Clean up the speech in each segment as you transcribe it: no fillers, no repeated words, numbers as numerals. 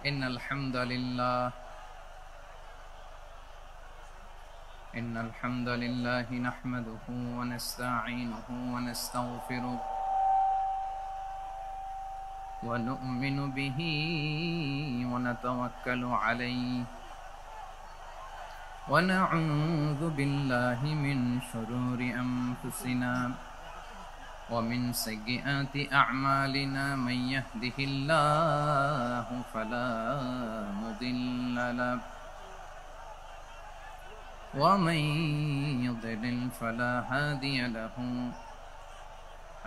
إن الحمد لله نحمده ونستعينه ونستغفره ونؤمن به ونتوكل عليه ونعوذ بالله من شرور أنفسنا ومن سيئات أعمالنا من يهده الله فلا مضل له ومن يضلل فلا هادي له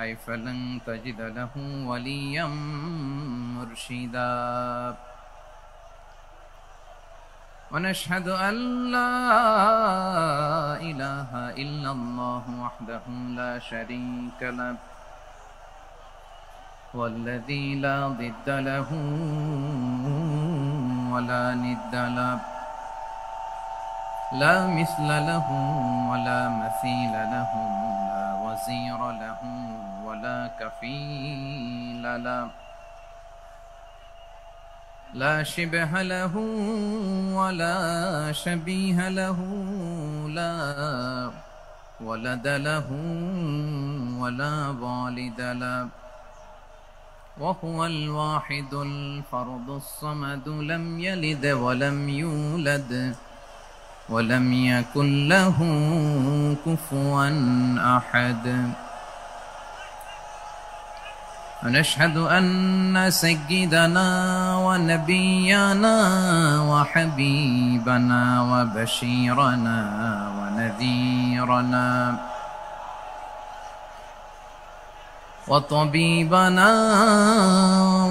أي فلن تجد له وليا مرشدا ونشهد أن لا إله إلا الله وحده لا شريك له والذي لا ضد له ولا ند له لا مثل له ولا مثيل له لا وزير له ولا كفيل له لا شبه له ولا شبيه له لا ولد له ولا والد له وهو الواحد الفرد الصمد لم يلد ولم يولد ولم يكن له كفوا أحد ونشهد أن سيدنا ونبينا وحبيبنا وبشيرنا ونذيرنا وطبيبنا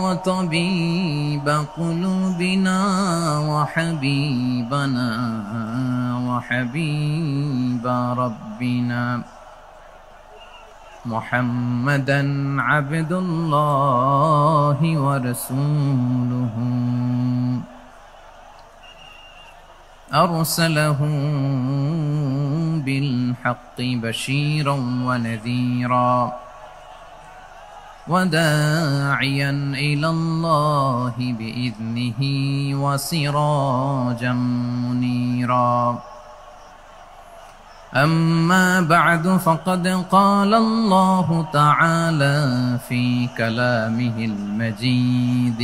وطبيب قلوبنا وحبيبنا وحبيب ربنا محمدا عبد الله ورسوله أرسله بالحق بشيرا ونذيرا وداعيا إلى الله بإذنه وسراجا منيرا أما بعد فقد قال الله تعالى في كلامه المجيد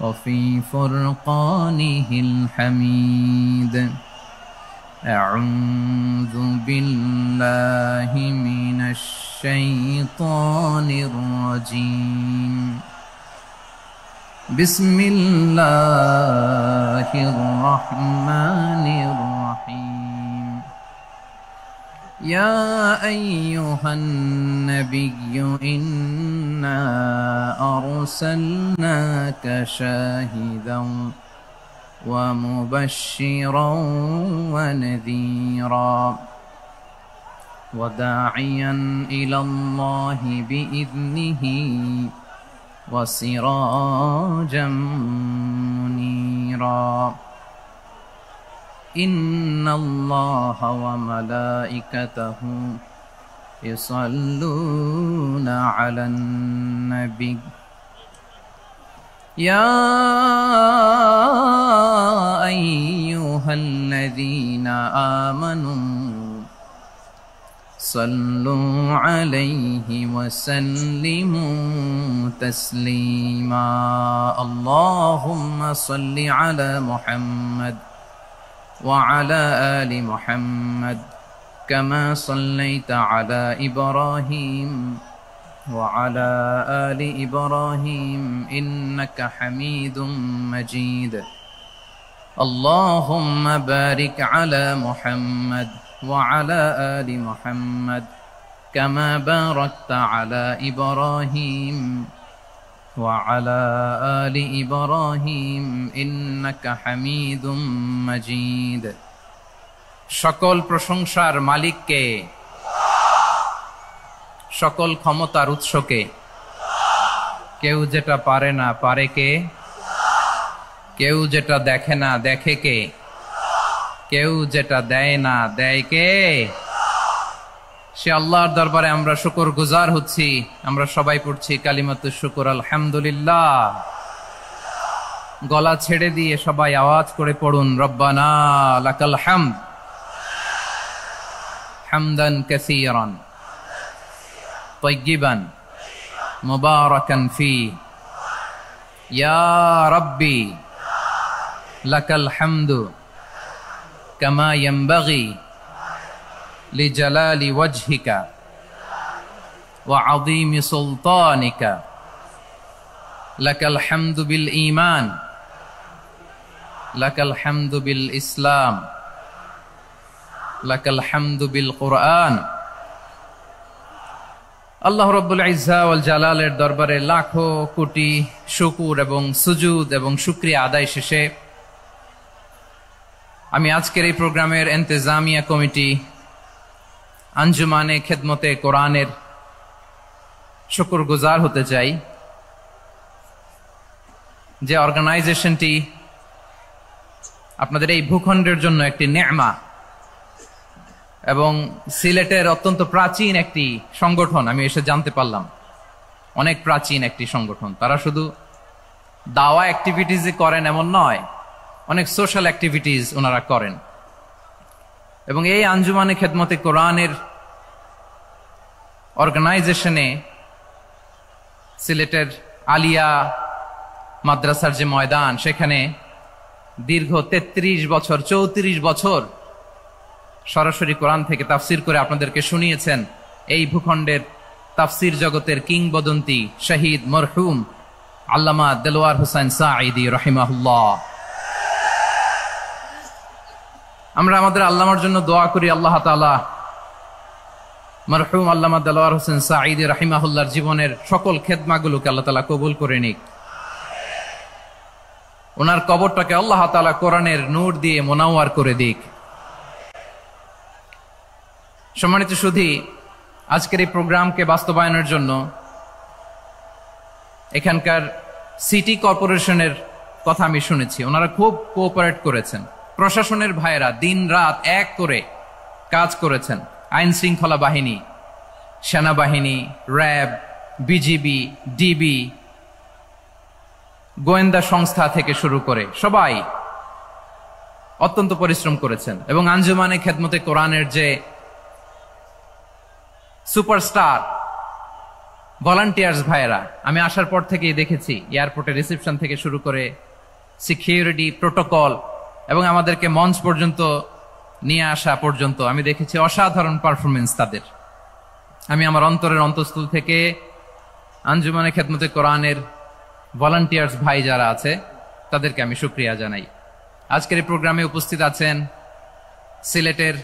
وفي فرقانه الحميد أعوذ بالله من الشيطان الرجيم بسم الله الرحمن الرحيم يا أيها النبي إنا أرسلناك شاهدا ومبشرا ونذيرا وداعيا إلى الله بإذنه وسراجا منيرا إن الله وملائكته يصلون على النبي يا أيها الذين آمنوا صلوا عليه وسلموا تسليما اللهم صل على محمد وعلى آل محمد كما صليت على إبراهيم وعلى آل إبراهيم إنك حميد مجيد اللهم بارك على محمد وعلى آل محمد كما باركت على إبراهيم وعلى آل إبراهيم إنك حميد مجيد সকল প্রশংসার মালিককে সকল ক্ষমতার উৎসকে কেউ যেটা পারে না পারে কে কেউ যেটা দেখে না দেখে কে কেউ যেটা দেয় না দেয় কে সে আল্লাহর দরবারে আমরা শুকরগুজার হচ্ছি। আমরা সবাই পড়ছি কালিমাতুশ শুকর আলহামদুলিল্লাহ। গলা ছেড়ে দিয়ে সবাই আওয়াজ করে পড়ুন, রব্বানা লাকাল হামদ হামদান কাসীরান তাইয়্যিবান মুবারাকান ফি ইয়া রাব্বি লাকাল হামদু কামা ইয়ানবাগি লিজালালি ওয়াজহিকা ওয়া আযীমি সুলতানিকা লাকাল হামদু বিল ঈমান লাকাল হামদু বিল ইসলাম লাকাল হামদু বিল কুরআন। আল্লাহ রাব্বুল ইজ্জা ওয়াল জালালের দরবারে লাখো কোটি শুকর এবং সুজুদ এবং শুকরিয়া আদায় শেষে আমি আজকের এই প্রোগ্রামের ইন্তেজামিয়া কমিটি আঞ্জুমানে খেদমতে কোরআনের শুকরগুজার হতে চাই, যে অর্গানাইজেশনটি আপনাদের এই ভূখণ্ডের জন্য একটি নেমা এবং সিলেটের অত্যন্ত প্রাচীন একটি সংগঠন। আমি এসে জানতে পারলাম অনেক প্রাচীন একটি সংগঠন। তারা শুধু দাওয়া অ্যাক্টিভিটিজই করেন এমন নয়, অনেক সোশ্যাল অ্যাক্টিভিটিস ওনারা করেন। এবং এই আঞ্জুমানে খেদমতে কোরআনের অর্গানাইজেশনে সিলেটের আলিয়া মাদ্রাসার যে ময়দান, সেখানে দীর্ঘ 33 বছর 34 বছর সরাসরি কোরআন থেকে তাফসির করে আপনাদেরকে শুনিয়েছেন এই ভূখণ্ডের তাফসির জগতের কিংবদন্তি শহীদ মরহুম আল্লামা দেলোয়ার হোসেন সাঈদী রাহিমাহুল্লাহ। আমরা আমাদের আল্লামার জন্য দোয়া করি, আল্লাহ তাআলা মরহুম আল্লামা দেলোয়ার হোসেন সাঈদী রাহিমাহুল্লাহর জীবনের সকল খেদমাগুলোকে আল্লাহ তাআলা কবুল করে নিক। ওনার কবরটাকে আল্লাহ তাআলা কোরআনের নূর দিয়ে মোনাওয়ার করে দিক। সম্মানিত সুধী, আজকের এই প্রোগ্রামকে বাস্তবায়নের জন্য এখানকার সিটি কর্পোরেশনের কথা আমি শুনেছি, ওনারা খুব কোঅপারেট করেছেন। প্রশাসনের ভাইয়েরা দিন রাত এক করে কাজ করেছেন। আইন শৃঙ্খলা বাহিনী, সেনাবাহিনী, র্যাব, বিজিবি, ডিবি, গোয়েন্দা সংস্থা থেকে শুরু করে সবাই অত্যন্ত পরিশ্রম করেছেন। এবং আঞ্জুমানে খেদমতে কোরআনের যে সুপারস্টার ভলান্টিয়ার্স ভাইয়েরা, আমি আসার পর থেকেই দেখেছি এয়ারপোর্টে রিসেপশন থেকে শুরু করে সিকিউরিটি প্রোটোকল এবং আমাদেরকে মঞ্চ পর্যন্ত নিয়ে আসা পর্যন্ত আমি দেখেছি অসাধারণ পারফরমেন্স তাদের। আমি আমার অন্তরের অন্তঃস্থল থেকে আঞ্জুমানে খেদমতে কোরআনের ভলান্টিয়ার্স ভাই যারা আছে তাদেরকে আমি শুকরিয়া জানাই। আজকের এই প্রোগ্রামে উপস্থিত আছেন সিলেটের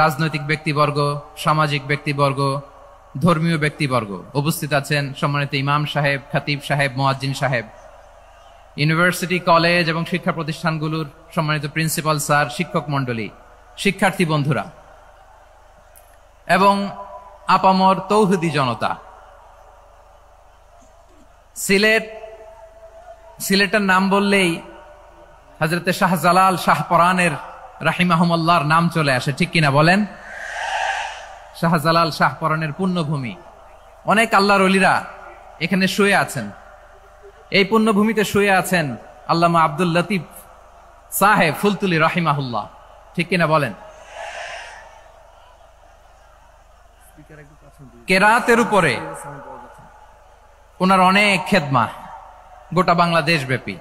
রাজনৈতিক ব্যক্তিবর্গ, সামাজিক ব্যক্তিবর্গ, ধর্মীয় ব্যক্তিবর্গ। উপস্থিত আছেন সম্মানিত ইমাম সাহেব, খতিব সাহেব, মুয়াজ্জিন সাহেব, ইউনিভার্সিটি, কলেজ এবং শিক্ষা প্রতিষ্ঠানগুলোর সম্মানিত প্রিন্সিপাল স্যার, শিক্ষক মন্ডলী, শিক্ষার্থী বন্ধুরা এবং আপামর তৌহিদি জনতা। সিলেটের নাম বললেই হযরতে শাহজালাল শাহপরানের রাহিমাহুমুল্লাহর নাম চলে আসে, ঠিক কিনা বলেন? শাহজালাল শাহপরানের পুণ্যভূমি। অনেক আল্লাহর ওলিরা এখানে শুয়ে আছেন। এই পুণ্যভূমিতে শুয়ে আছেন আল্লামা আব্দুল লতিফ সাহেব ফুলতুলি রাহিমাহুল্লাহ, ঠিক কিনা বলেন? কেরাতের উপরে ওনার অনেক খেদমা গোটা বাংলাদেশ ব্যাপী।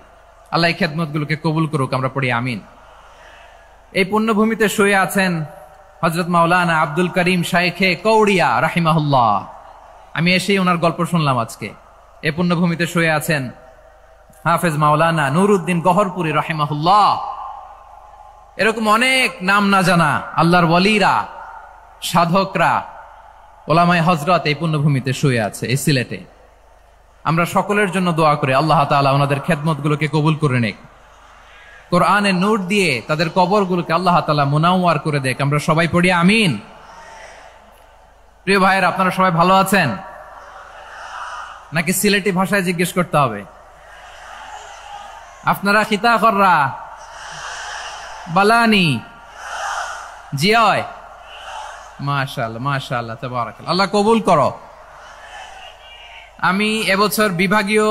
আল্লাহ এই খেদমতগুলোকে কবুল করুক, আমরা পড়ি আমিন। এই পুণ্যভূমিতে শুয়ে আছেন হযরত মাওলানা আব্দুল করিম শাইখে কৌড়িয়া রাহিমাহুল্লাহ। আমি এসেই ওনার গল্প শুনলাম আজকে। এই পুণ্যভূমিতে শুয়ে আছেন হাফেজ মাওলানা নুরউদ্দিন গহরপুরী রাহিমাহুল্লাহ। এরকম অনেক নাম না জানা আল্লাহর ওয়ালিরা, সাধকরা, ওলামায়ে হযরত এই পুণ্যভূমিতে শুয়ে আছে এই সিলেটে। আমরা সকলের জন্য দোয়া করি আল্লাহ তাআলা ওনাদের খেদমতগুলোকে কবুল করে নেক, কোরআনের নূর দিয়ে তাদের কবরগুলোকে আল্লাহ তাআলা মুনাওয়ার করে দেখ। আমরা সবাই পড়ি আমিন। প্রিয় ভাইয়েরা, আপনারা সবাই ভালো আছেন নাকি সিলেটি ভাষায় জিজ্ঞেস করতে হবে? আপনারা খিতা কররা বালানি জিয়? মাশাআল্লাহ মাশাআল্লাহ তাবারাকাল্লাহ, আল্লাহ কবুল করো। আমি এবছর বিভাগীয়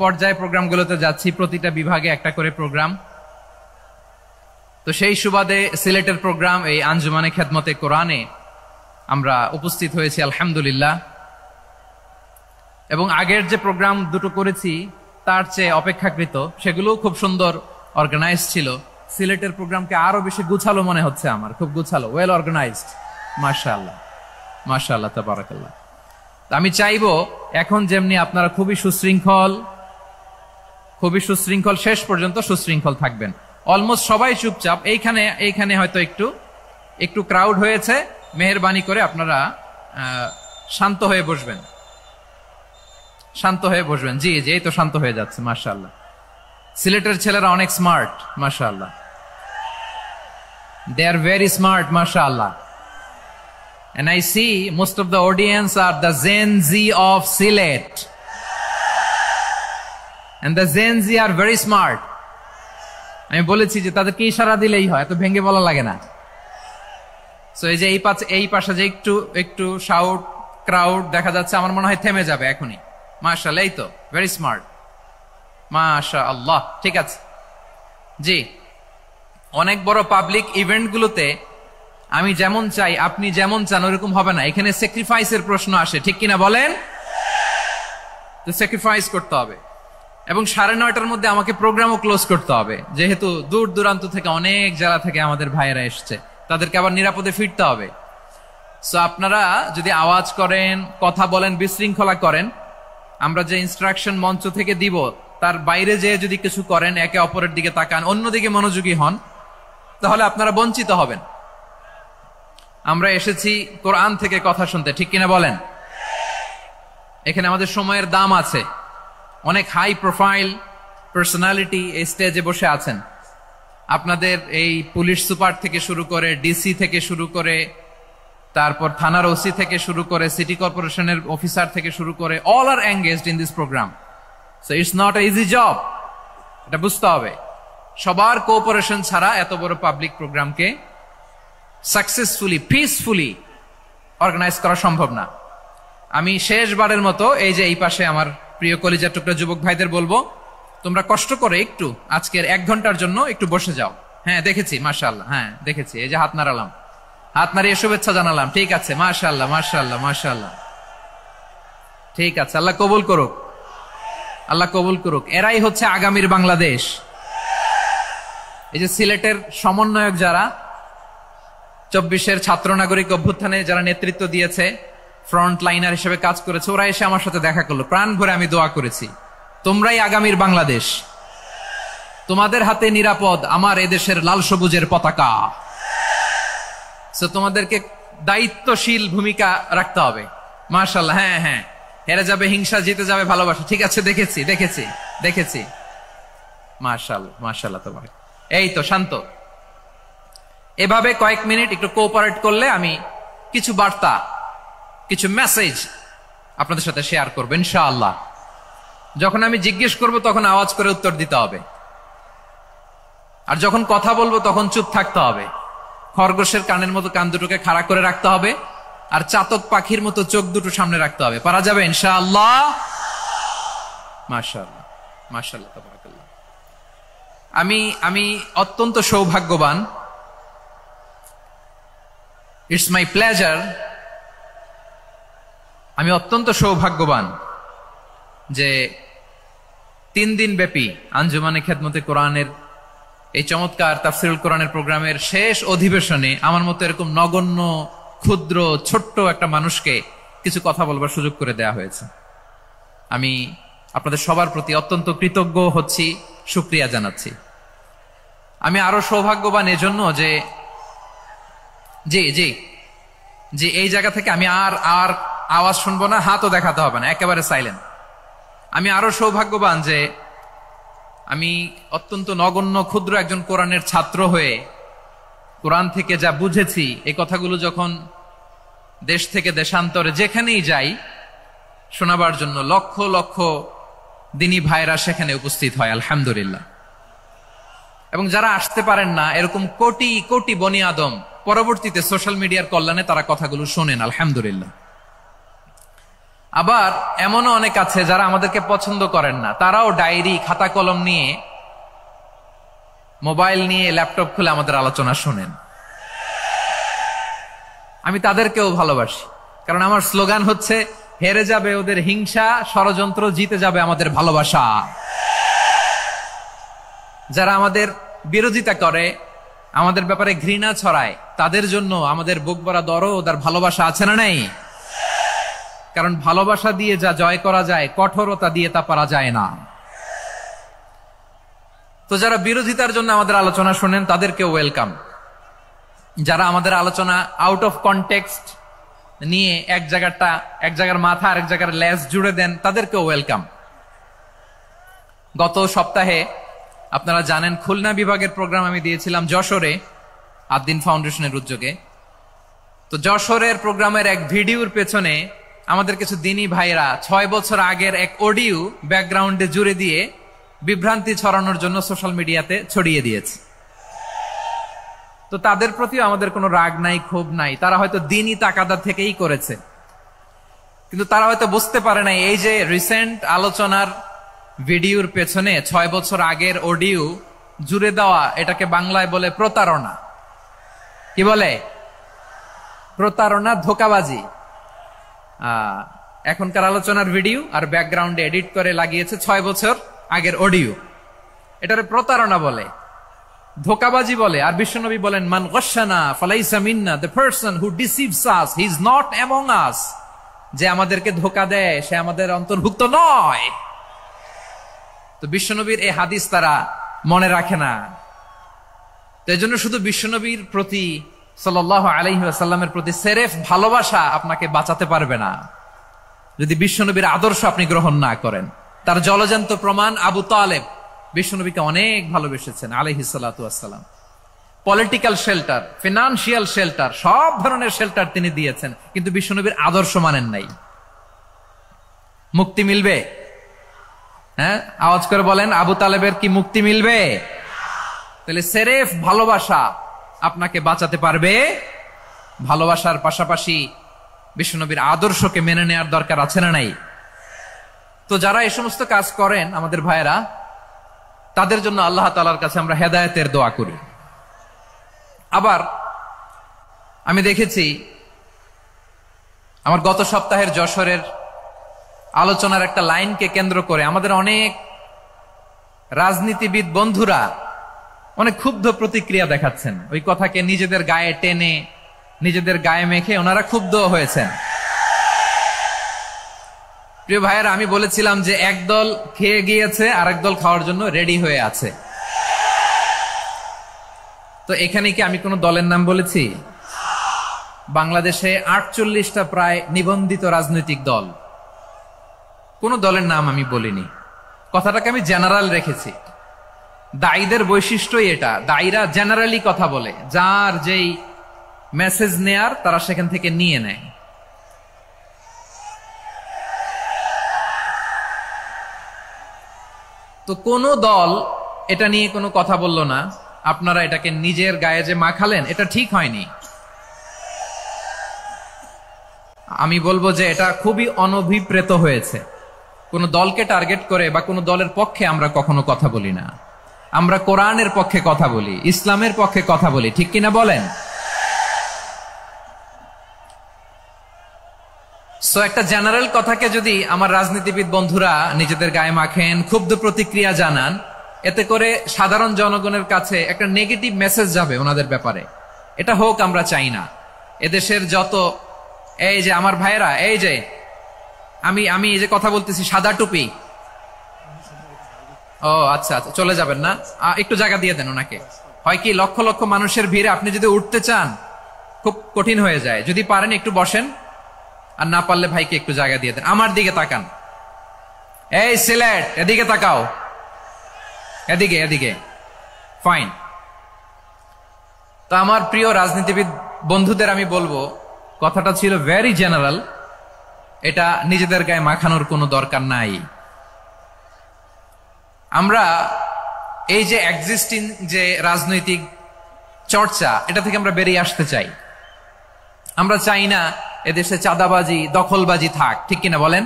পর্যায়ে প্রোগ্রামগুলোতে যাচ্ছি, প্রতিটা বিভাগে একটা করে প্রোগ্রাম। তো সেই সুবাদে সিলেটের প্রোগ্রাম এই আঞ্জুমানে খেদমতে কোরআনে আমরা উপস্থিত হয়েছি আলহামদুলিল্লাহ। এবং আগের যে প্রোগ্রাম দুটো করেছি তার চেয়ে অপেক্ষাকৃত সেগুলোও খুব সুন্দর অর্গানাইজ ছিল। সিলেটের প্রোগ্রামকে আরো বেশি গুছালো মনে হচ্ছে আমার, খুব গুছালো, ওয়েল অর্গানাইজড। মাশাআল্লাহ, মাশাআল্লাহ, তাবারাকাল্লাহ। আমি চাইবো এখন যেমনি আপনারা খুবই সুশৃঙ্খল শেষ পর্যন্ত সুশৃঙ্খল থাকবেন। অলমোস্ট সবাই চুপচাপ, এইখানে হয়তো একটু ক্রাউড হয়েছে, মেহেরবানি করে আপনারা শান্ত হয়ে বসবেন, শান্ত হয়ে বসবেন। জি জি, এই তো শান্ত হয়ে যাচ্ছে। মাশাআল্লাহ, সিলেটের ছেলেরা অনেক স্মার্ট, মাশাআল্লাহ, they are very smart, mashallah. And I see most of the audience are the Gen Z of Silet, and the Gen Z are very smart. আমি বলেছি যে তাদেরকে ইশারা দিলেই হয়, এত ভেঙে বলা লাগে না। সো এই যে এই পাশে যে একটু শাউট ক্রাউড দেখা যাচ্ছে, আমার মনে হয় থেমে যাবে এখনই। মাশাআল্লাহ, এই তো ভেরি স্মার্ট, মাশাআল্লাহ। ঠিক আছে জি, অনেক বড় পাবলিক ইভেন্ট গুলোতে আমি যেমন চাই আপনি যেমন চান ওরকম হবে না, এখানে স্যাক্রিফাইসের প্রশ্ন আসে, ঠিক কিনা বলেন? তো স্যাক্রিফাইস করতে হবে। এবং 9:30টার মধ্যে আমাকে প্রোগ্রামও ক্লোজ করতে হবে, যেহেতু দূর দূরান্ত থেকে অনেক জেলা থেকে আমাদের ভাইয়েরা এসছে, তাদেরকে আবার নিরাপদে ফিরতে হবে। সো আপনারা যদি আওয়াজ করেন, কথা বলেন, বিশৃঙ্খলা করেন, আমরা যে ইনস্ট্রাকশন মঞ্চ থেকে দিব তার বাইরে যে যদি কিছু করেন, একে অপরের দিকে তাকান, অন্যদিকে মনোযোগী হন, তাহলে আপনারা বঞ্চিত হবেন। আমরা এসেছি কোরআন থেকে কথা শুনতে, ঠিক কিনা বলেন? এখানে আমাদের সময়ের দাম আছে। অনেক হাই প্রোফাইল পার্সোনালিটি এই স্টেজে বসে আছেন। আপনাদের এই পুলিশ সুপার থেকে শুরু করে, ডিসি থেকে শুরু করে, তারপর থানার ওসি থেকে শুরু করে, সিটি কর্পোরেশনের অফিসার থেকে শুরু করে, all are engaged in this programme. So it's not a easy job, এটা বুঝতে হবে। সবার কোঅপারেশন ছাড়া এত বড় পাবলিক প্রোগ্রামকে সাকসেসফুলি, পিসফুলি অর্গানাইজ করা সম্ভব না। আমি শেষবারের মতো এই যে এই পাশে আমার প্রিয় কলিজার টুকরা যুবক ভাইদের বলবো, তোমরা কষ্ট করে একটু আজকের 1 ঘন্টার জন্য একটু বসে যাও। হ্যাঁ দেখেছি, মাশাআল্লাহ, হ্যাঁ দেখেছি, এই যে হাত নাড়ালাম, হাত নাড়িয়ে শুভেচ্ছা জানালাম, ঠিক আছে, মাশাআল্লাহ, মাশাআল্লাহ, মাশাআল্লাহ, ঠিক আছে। আল্লাহ কবুল করুক, আল্লাহ কবুল করুক। এরাই হচ্ছে আগামীর বাংলাদেশ। এই যে সিলেটের সমন্বয়ক যারা 24-এর ছাত্র নাগরিক অভ্যুত্থানে যারা নেতৃত্ব দিয়েছে, ফ্রন্ট লাইনার হিসেবে কাজ করেছে, ওরা এসে আমার সাথে দেখা করলো, প্রাণ ভরে আমি দোয়া করেছি, তোমরাই আগামীর বাংলাদেশ, তোমাদের হাতে নিরাপদ আমার এদেশের লাল সবুজের পতাকা। সো তোমাদেরকে দায়িত্বশীল ভূমিকা রাখতে হবে। মাশাআল্লাহ, হ্যাঁ হ্যাঁ, হেরে যাবে হিংসা, জিতে যাবে ভালোবাসা, ঠিক আছে, দেখেছি। মাশাআল্লাহ, মাশাআল্লাহ, তোমার এই তো শান্ত। এভাবে কয়েক মিনিট একটু কোঅপারেট করলে আমি কিছু বার্তা, কিছু মেসেজ আপনাদের সাথে শেয়ার করবো ইনশাআল্লাহ। যখন আমি জিজ্ঞেস করব তখন আওয়াজ করে উত্তর দিতে হবে, আর যখন কথা বলবো তখন চুপ থাকতে হবে। খরগোশের কানের মতো কান দুটোকে খাড়া করে রাখতে হবে, আর চাতক পাখির মতো চোখ দুটো সামনে রাখতে হবে। পারা যাবে ইনশাআল্লাহ? মাশাআল্লাহ, মাশাআল্লাহ, তাবারাকাল্লাহ। আমি অত্যন্ত সৌভাগ্যবান, ইটস মাই প্লেজার, আমি অত্যন্ত সৌভাগ্যবান যে 3 দিন ব্যাপী আঞ্জুমানে খেদমতে কোরআনের এই চমৎকার তাফসীরুল কোরআনের প্রোগ্রামের শেষ অধিবেশনে আমার মতো এরকম নগণ্য, ক্ষুদ্র, ছোট্ট একটা মানুষকে কিছু কথা বলবার সুযোগ করে দেয়া হয়েছে। আমি আপনাদের সবার প্রতি অত্যন্ত কৃতজ্ঞ হচ্ছি, শুকরিয়া জানাচ্ছি। আমি আরো সৌভাগ্যবান এজন্য যে জি এই জায়গা থেকে আমি আর আওয়াজ শুনবো না, হাতও দেখাতে হবে না, একেবারে সাইলেন্ট। আমি আরো সৌভাগ্যবান যে আমি অত্যন্ত নগণ্য ক্ষুদ্র একজন কোরআনের ছাত্র হয়ে কোরআন থেকে যা বুঝেছি, এই কথাগুলো যখন দেশ থেকে দেশান্তরে যেখানেই যাই শোনাবার জন্য লক্ষ লক্ষ দিনী ভাইরা সেখানে উপস্থিত হয় আলহামদুলিল্লাহ। এবং যারা আসতে পারেন না, এরকম কোটি কোটি বনি আদম পরবর্তীতে সোশ্যাল মিডিয়ার কল্যাণে তারা কথাগুলো শোনেন আলহামদুলিল্লাহ। আবার এমনও অনেক আছে যারা আমাদেরকে পছন্দ করেন না, তারাও ডায়েরি খাতা কলম নিয়ে, মোবাইল নিয়ে, ল্যাপটপ খুলে আমাদের আলোচনা শোনেন। আমি তাদেরকেও ভালোবাসি, কারণ আমার স্লোগান হচ্ছে, হেরে যাবে ওদের হিংসা, ষড়যন্ত্র, জিতে যাবে আমাদের ভালোবাসা। যারা আমাদের বিরোধিতা করে, আমাদের ব্যাপারে ঘৃণা ছড়ায়, তাদের জন্য আমাদের বুক ভরা দরদ আর ভালোবাসা আছে না নাই? কারণ ভালোবাসা দিয়ে যা জয় করা যায়, কঠোরতা দিয়ে তা পারা যায় না। তো যারা বিরোধিতার জন্য আমাদের আলোচনা শোনেন তাদেরকে ওয়েলকাম। যারা আমাদের আলোচনা আউট অফ কনটেক্সট নিয়ে এক জায়গার মাথা আর এক জায়গার লেজ জুড়ে দেন, তাদেরকে ওয়েলকাম। গত সপ্তাহে আপনারা জানেন খুলনা বিভাগের প্রোগ্রাম আমি দিয়েছিলাম যশোরে, আদ্দিন ফাউন্ডেশনের উদ্যোগে। তো যশোরের প্রোগ্রামের এক ভিডিওর পেছনে আমাদের কিছু দিনী ভাইরা 6 বছর আগের এক অডিও ব্যাকগ্রাউন্ডে জুড়ে দিয়ে বিভ্রান্তি ছড়ানোর জন্য সোশ্যাল মিডিয়াতে ছড়িয়ে দিয়েছে। তো তাদের প্রতিও আমাদের কোনো রাগ নাই, ক্ষোভ নাই। তারা হয়তো দিনই তাকাদা থেকেই করেছে, কিন্তু তারা হয়তো বুঝতে পারে নাই এই যে রিসেন্ট আলোচনার ভিডিওর পেছনে 6 বছর আগের অডিও জুড়ে দেওয়া, এটাকে বাংলায় বলে প্রতারণা। কি বলে? প্রতারণা, ধোঁকাবাজি। এখনকার আলোচনার ভিডিও আর ব্যাকগ্রাউন্ডে এডিট করে লাগিয়েছে 6 বছর আগের অডিও। এটারে প্রতারণা বলে, ধোঁকাবাজি বলে। আর বিশ্বনবী বলেন, মান গশানা ফালাইসা মিন্না, the person who deceives us he is not among us. যে আমাদেরকে ধোঁকা দেয় সে আমাদের অন্তর্ভুক্ত নয়। তো বিশ্বনবীর এই হাদিস তারা মনে রাখে না। তো এই জন্য শুধু বিশ্বনবীর প্রতি সাল্লাল্লাহু আলাইহি ওয়াসাল্লামের প্রতি সেরেফ ভালোবাসা আপনাকে বাঁচাতে পারবে না যদি বিশ্বনবীর আদর্শ আপনি গ্রহণ না করেন। তার জলজান্ত প্রমাণ, আবু তালেব বিশ্বনবীকে অনেক ভালোবেসেছেন আলাইহিস সালাতু ওয়াসসালাম। পলিটিক্যাল শেল্টার, ফিনান্সিয়াল শেল্টার, সব ধরনের শেল্টার তিনি দিয়েছেন, কিন্তু বিশ্বনবীর আদর্শ মানেন নাই। মুক্তি মিলবে? হ্যাঁ, আওয়াজ করে বলেন, আবু তালেবের কি মুক্তি মিলবে? তাহলে সেরেফ ভালোবাসা আপনাকে বাঁচাতে পারবে। ভালোবাসার পাশাপাশি বিশ্বনবীর আদর্শকে মেনে নেওয়ার দরকার আছে না নাই? তো যারা এই সমস্ত কাজ করেন আমাদের ভাইয়েরা, তাদের জন্য আল্লাহ তাআলার কাছে আমরা হেদায়েতের দোয়া করি। আবার আমি দেখেছি আমার গত সপ্তাহের যশোরের আলোচনার একটা লাইনকে কেন্দ্র করে আমাদের অনেক রাজনীতিবিদ বন্ধুরা অনেক ক্ষুব্ধ প্রতিক্রিয়া দেখাচ্ছেন। ওই কথাকে নিজেদের গায়ে টেনে, নিজেদের গায়ে মেখে ওনারা ক্ষুব্ধ হয়েছেন। প্রিয় ভাইয়েরা, আমি বলেছিলাম যে একদল খেয়ে গিয়েছে, আরেক দল খাওয়ার জন্য রেডি হয়ে আছে। তো এখানে কি আমি কোনো দলের নাম বলেছি? বাংলাদেশে 48টা প্রায় নিবন্ধিত রাজনৈতিক দল, কোন দলের নাম আমি বলিনি। কথাটাকে আমি জেনারেল রেখেছি। দায়ীদের বৈশিষ্ট্যই এটা, দায়ীরা জেনারেলি কথা বলে, যার যেই মেসেজ নেয়ার তারা সেখান থেকে নিয়ে নেয়। তো কোন দল এটা নিয়ে কোনো কথা বলল না। আপনারা এটাকে নিজের গায়ে যে মাখালেন, এটা ঠিক হয়নি। আমি বলবো যে এটা খুবই অনভিপ্রেত হয়েছে। কোন দলকে টার্গেট করে বা কোন দলের পক্ষে আমরা কখনো কথা বলি না। আমরা কোরআনের পক্ষে কথা বলি, ইসলামের পক্ষে কথা বলি, ঠিক কিনা বলেন? সো একটা জেনারেল কথাকে যদি আমার রাজনীতিবিদ বন্ধুরা নিজেদের গায়ে মাখেন, ক্ষুব্ধ প্রতিক্রিয়া জানান, এতে করে সাধারণ জনগণের কাছে একটা নেগেটিভ মেসেজ যাবে ওনাদের ব্যাপারে। এটা হোক আমরা চাই না। এদেশের যত এই যে আমার ভাইয়েরা, এই যে আমি এই যে কথা বলতেছি, সাদা টুপি, ও আচ্ছা আচ্ছা, চলে যাবেন না? একটু জায়গা দিয়ে দেন ওনাকে। হয় কি, লক্ষ লক্ষ মানুষের ভিড়ে আপনি যদি উঠতে চান খুব কঠিন হয়ে যায়। যদি পারেন একটু বসেন, আর না পারলে ভাইকে একটু জায়গা দিয়ে দেন। আমার দিকে তাকান, এই সিলেট, এদিকে তাকাও, এদিকে এদিকে, ফাইন। তো আমার প্রিয় রাজনীতিবিদ বন্ধুদের আমি বলবো, কথাটা ছিল ভেরি জেনারেল, এটা নিজেদের গায়ে মাখানোর কোনো দরকার নাই। আমরা এই যে এক্সিস্টিং যে রাজনৈতিক চর্চা, এটা থেকে আমরা বেরিয়ে আসতে চাই। আমরা চাই না এদেশে চাঁদাবাজি, দখলবাজি থাক, ঠিক কিনা বলেন?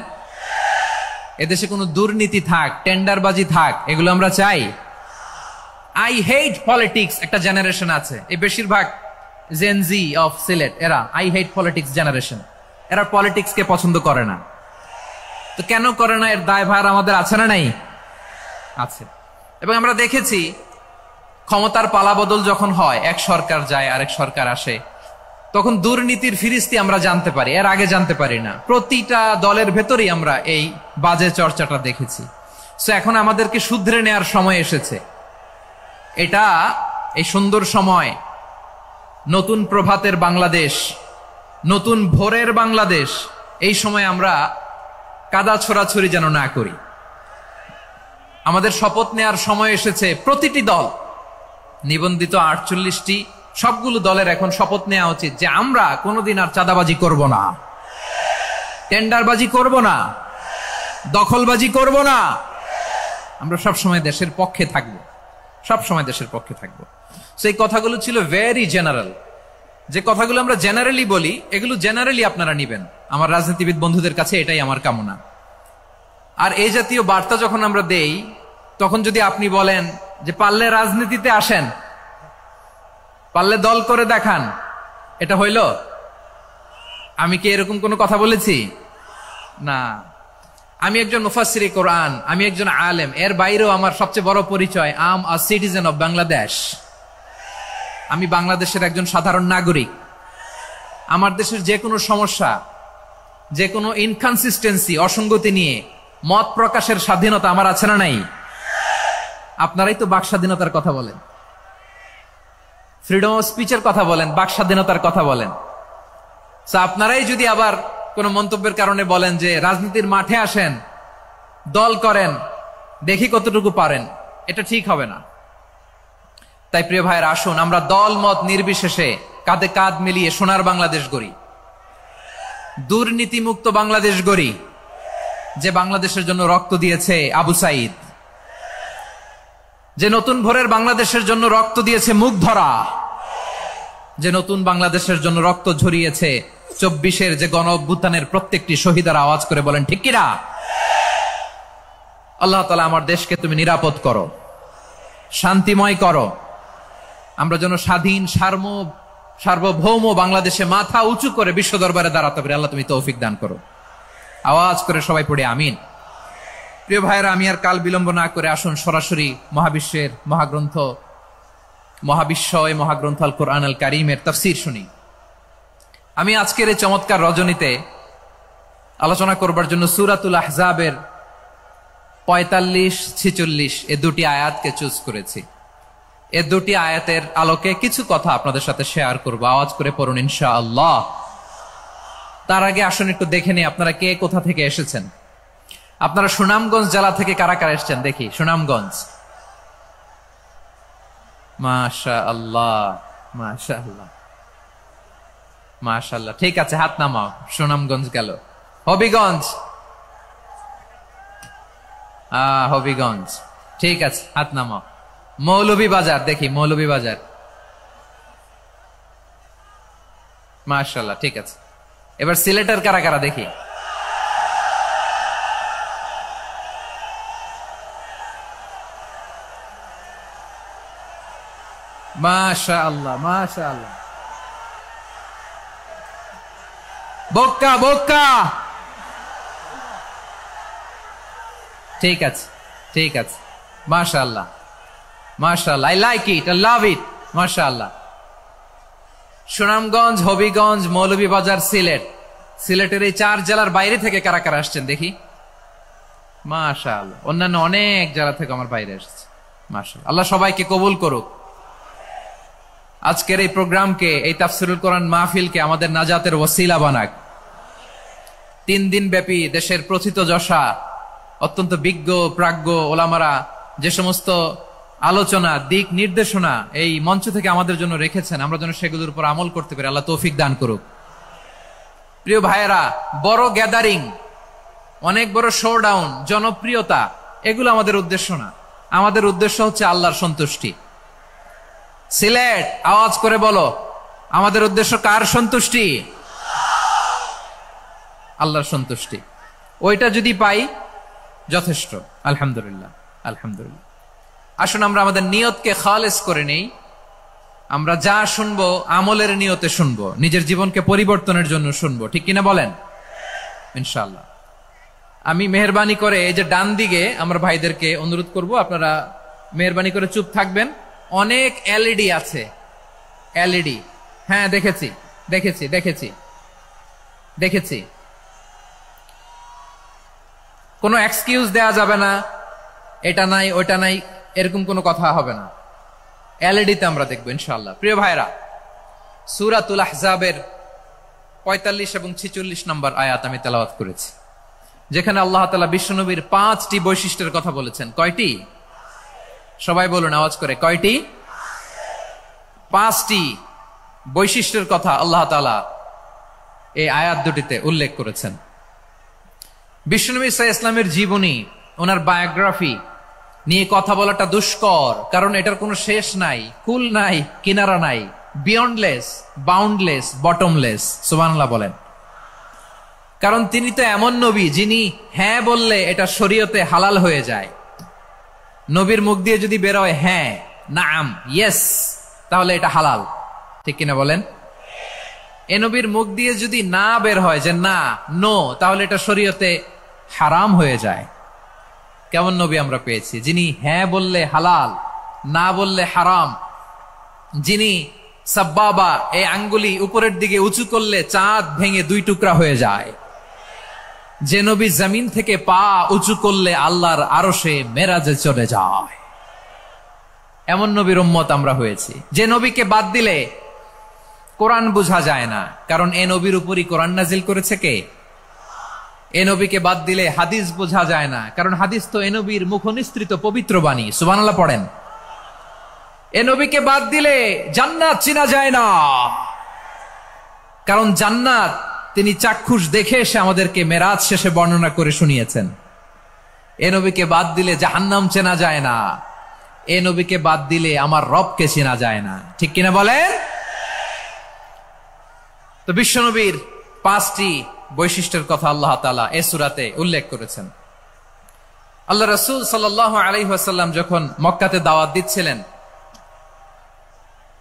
এদেশে কোনো দুর্নীতি থাক, টেন্ডারবাজি থাক, এগুলো আমরা চাই? আই হেট পলিটিক্স একটা জেনারেশন আছে, এই বেশিরভাগ জেনজি অফ সিলেট, এরা আই হেট পলিটিক্স জেনারেশন। এরা পলিটিক্স কে পছন্দ করে না। তো কেন করে না, এর দায়ভার আমাদের আছে না নাই? আছে। এবং আমরা দেখেছি ক্ষমতার পালাবদল যখন হয়, এক সরকার যায় আরেক সরকার আসে, তখন দুর্নীতির ফিরিস্তি আমরা জানতে পারি, এর আগে জানতে পারি না। প্রতিটা দলের ভেতরেই আমরা এই বাজে চর্চাটা দেখেছি। সো এখন আমাদেরকে শুধরে নেওয়ার সময় এসেছে। এটা এই সুন্দর সময়, নতুন প্রভাতের বাংলাদেশ, নতুন ভোরের বাংলাদেশ, এই সময় আমরা কাদা ছোড়াছুড়ি যেন না করি। আমাদের শপথ নেওয়ার সময় এসেছে। প্রতিটি দল, নিবন্ধিত 48টি, সবগুলো দলের এখন শপথ নেওয়া উচিত যে আমরা কোনোদিন আর চাঁদাবাজি করব না, টেন্ডারবাজি করব না, দখলবাজি করব না। আমরা সবসময় দেশের পক্ষে থাকব, সবসময় দেশের পক্ষে থাকব। সেই কথাগুলো ছিল ভেরি জেনারেল। যে কথাগুলো আমরা জেনারেলি বলি, এগুলো জেনারেলি আপনারা নিবেন। আমার রাজনীতিবিদ বন্ধুদের কাছে এটাই আমার কামনা। আর এই জাতীয় বার্তা যখন আমরা দেই, তখন যদি আপনি বলেন যে পারলে রাজনীতিতে আসেন, পারলে দল করে দেখান, এটা হইল? আমি কি এরকম কোনো কথা বলেছি? না। আমি একজন মুফাসসিরে কোরআন, আমি একজন আলেম, এর বাইরেও আমার সবচেয়ে বড় পরিচয় আম আ সিটিজেন অফ বাংলাদেশ। আমি বাংলাদেশের একজন সাধারণ নাগরিক। আমার দেশের যে কোনো সমস্যা, যে কোনো ইনকনসিস্টেন্সি, অসঙ্গতি নিয়ে মত প্রকাশের স্বাধীনতা আমার আছে না নাই? আপনারাই তো বাক স্বাধীনতার কথা বলেন, ফ্রিডম অফ স্পিচের কথা বলেন, বাক স্বাধীনতার কথা বলেন। আপনারাই যদি আবার কোন মন্তব্যের কারণে বলেন যে রাজনীতির মাঠে আসেন, দল করেন, দেখি কতটুকু পারেন, এটা ঠিক হবে না। তাই প্রিয় ভাইয়ের, আসুন আমরা দল মত নির্বিশেষে কাঁধে কাঁধ মিলিয়ে সোনার বাংলাদেশ গড়ি, দুর্নীতিমুক্ত বাংলাদেশ গড়ি, যে বাংলাদেশের জন্য রক্ত দিয়েছে আবু সাইদ, যে নতুন ভোরের বাংলাদেশের জন্য রক্ত দিয়েছে মুগ্ধরা, যে নতুন বাংলাদেশের জন্য রক্ত ঝরিয়েছে 24-এর যে গণ অভ্যুত্থানের প্রত্যেকটি শহীদারা। আওয়াজ করে বলেন ঠিক কিনা? আল্লাহ তাআলা আমার দেশকে তুমি নিরাপদ করো, শান্তিময় করো। আমরা যেন স্বাধীন সার্বভৌম বাংলাদেশে মাথা উঁচু করে বিশ্ব দরবারে দাঁড়াতে পারি। আল্লাহ তুমি তৌফিক দান করো। আওয়াজ করে সবাই পড়ে আমিন। প্রিয় ভাইয়েরা, আমি আর কাল বিলম্ব না করে আসুন সরাসরি মহাবিশ্বের মহাগ্রন্থ, মহাগ্রন্থ আল কোরআন আল কারীমের তাফসীর শুনি। আমি আজকের এই চমৎকার রজনীতে আলোচনা করবার জন্য সূরাতুল আহজাবের 45-46 এ দুটি আয়াতকে চুজ করেছি। এ দুটি আয়াতের আলোকে কিছু কথা আপনাদের সাথে শেয়ার করব। আওয়াজ করে পড়ুন ইনশাআল্লাহ। তার আগে আসুন একটু দেখে নিই আপনারা কে কোথা থেকে এসেছেন। আপনারা সুনামগঞ্জ জেলা থেকে কারা কারা এসেছেন দেখি। সুনামগঞ্জ, মাশাআল্লাহ মাশাআল্লাহ মাশাআল্লাহ, ঠিক আছে, হাত নামাও। সুনামগঞ্জ গেল। হবিগঞ্জ, হবিগঞ্জ, ঠিক আছে, হাত নামাও। মৌলভীবাজার দেখি, মৌলভীবাজার, মাশাআল্লাহ, ঠিক আছে। এবার সিলেটের কারা কারা দেখি। মাশাআল্লাহ মাশাআল্লাহ। বক্কা বক্কা, ঠিক আছে ঠিক আছে, মাশাআল্লাহ মাশাআল্লাহ, I like it, I love it, মাশাআল্লাহ। সুনামগঞ্জ, হবিগঞ্জ, মৌলভীবাজার, সিলেট। সিলেটের এই 4 জেলার বাইরে থেকে কারা কারা আসছেন দেখি। মাশাআল্লাহ, অন্যান্য অনেক জেলা থেকে আমার বাইরে এসেছে। মাশাআল্লাহ, আল্লাহ সবাইকে কবুল করুক। আজকের এই প্রোগ্রামকে, এই তাফসীরুল কোরআন মাহফিলকে আমাদের নাজাতের ওসিলা বানাক। 3 দিন ব্যাপী দেশের প্রথিতযশা অত্যন্ত বিজ্ঞ প্রাজ্ঞ ওলামারা যে সমস্ত আলোচনা, দিক নির্দেশনা এই মঞ্চ থেকে আমাদের জন্য রেখেছেন, আমরা যেন সেগুলোর উপর আমল করতে পারি। আল্লাহ তৌফিক দান করুক। প্রিয় ভাইয়েরা, বড় গ্যাদারিং, অনেক বড় শোডাউন, জনপ্রিয়তা, এগুলো আমাদের উদ্দেশ্য না। আমাদের উদ্দেশ্য হচ্ছে আল্লাহর সন্তুষ্টি। সিলেট, আওয়াজ করে বলো, আমাদের উদ্দেশ্য কার সন্তুষ্টি? আল্লাহর সন্তুষ্টি, ওইটা যদি পাই যথেষ্ট। আলহামদুলিল্লাহ, আলহামদুলিল্লাহ। আসুন আমরা আমাদের নিয়তকে খালেস করে নেই। আমরা যা শুনবো আমলের নিয়তে শুনবো, নিজের জীবনকে পরিবর্তনের জন্য শুনবো, ঠিক কিনা বলেন? ইনশাআল্লাহ। আমি মেহরবানি করে এই যে ডান দিকে আমরা ভাইদেরকে অনুরোধ করব, আপনারা মেহরবানি করে চুপ থাকবেন। অনেক এলইডি আছে, এলইডি। হ্যাঁ, দেখেছি দেখেছি দেখেছি দেখেছি। কোনো এক্সকিউজ দেয়া যাবে না, এটা নাই ওটা নাই, এরকম কোনো কথা হবে না। এলইডিতে আমরা দেখবো ইনশাআল্লাহ। প্রিয় ভাইরা, সূরাতুল আহজাবের 45 এবং 46 নম্বর আয়াত আমি তেলাওয়াত করেছি, যেখানে আল্লাহ তাআলা বিশ্বনবীর 5টি বৈশিষ্ট্যের কথা বলেছেন। কয়টি? সবাই বলুন আওয়াজ করে, কয়টি? 5টি বৈশিষ্ট্যের কথা আল্লাহ তাআলা এই আয়াত দুটিতে উল্লেখ করেছেন। বিশ্বনবী সাল্লাল্লাহু আলাইহি ওয়াসাল্লামের জীবনী, ওনার বায়োগ্রাফি নিয়ে কথা বলাটা দুষ্কর, কারণ এটার কোনো শেষ নাই, কুল নাই, কিনারা নাই, বিয়ন্ডলেস, বাউন্ডলেস, বটমলেস। সুবহানাল্লাহ বলেন। কারণ তিনি তো এমন নবী যিনি হ্যাঁ বললে এটা শরীয়তে হালাল হয়ে যায়। নবীর মুখ দিয়ে যদি বের হয় হ্যাঁ, নাম, ইয়েস, তাহলে এটা হালাল, ঠিক কিনা বলেন? এ নবীর মুখ দিয়ে যদি না বের হয় যে না, নো, তাহলে এটা শরীয়তে হারাম হয়ে যায়। কেমন নবী আমরা পেয়েছি, যিনি হ্যাঁ বললে হালাল, না বললে হারাম, যিনি সাব্বাবা, এই আঙ্গুলি উপরের দিকে উঁচু করলে চাঁদ ভেঙে 2 টুকরা হয়ে যায়, যে নবী জমিন থেকে পা উঁচু করলে আল্লাহর আরশে মেরাজে চলে যায়। এমন নবীর উম্মত আমরা হয়েছি। যে নবীকে বাদ দিলে কোরআন বোঝা যায় না, কারণ এ নবীর উপরই কোরআন নাজিল করেছে কে? এ নবীকে বাদ দিলে হাদিস বোঝা যায় না, কারণ হাদিস তো এ নবীর মুখনিসৃত পবিত্র বাণী। সুবহানাল্লাহ পড়েন। এ নবীকে বাদ দিলে জান্নাত চিনা যায় না, কারণ জান্নাত তিনি চাক্ষুষ দেখে এসে আমাদেরকে মেরাজ শেষে বর্ণনা করে শুনিয়েছেন। এ নবীকে বাদ দিলে জাহান্নাম চেনা যায় না, এ নবীকে বাদ দিলে আমার রবকে চেনা যায় না, ঠিক কিনা বলেন? তো বিশ্বনবীর 5টি বৈশিষ্ট্যের কথা আল্লাহ তাআলা এই সূরাতে উল্লেখ করেছেন। আল্লাহ রাসূল সাল্লাল্লাহু আলাইহি ওয়াসাল্লাম যখন মক্কাতে দাওয়াত দিচ্ছিলেন,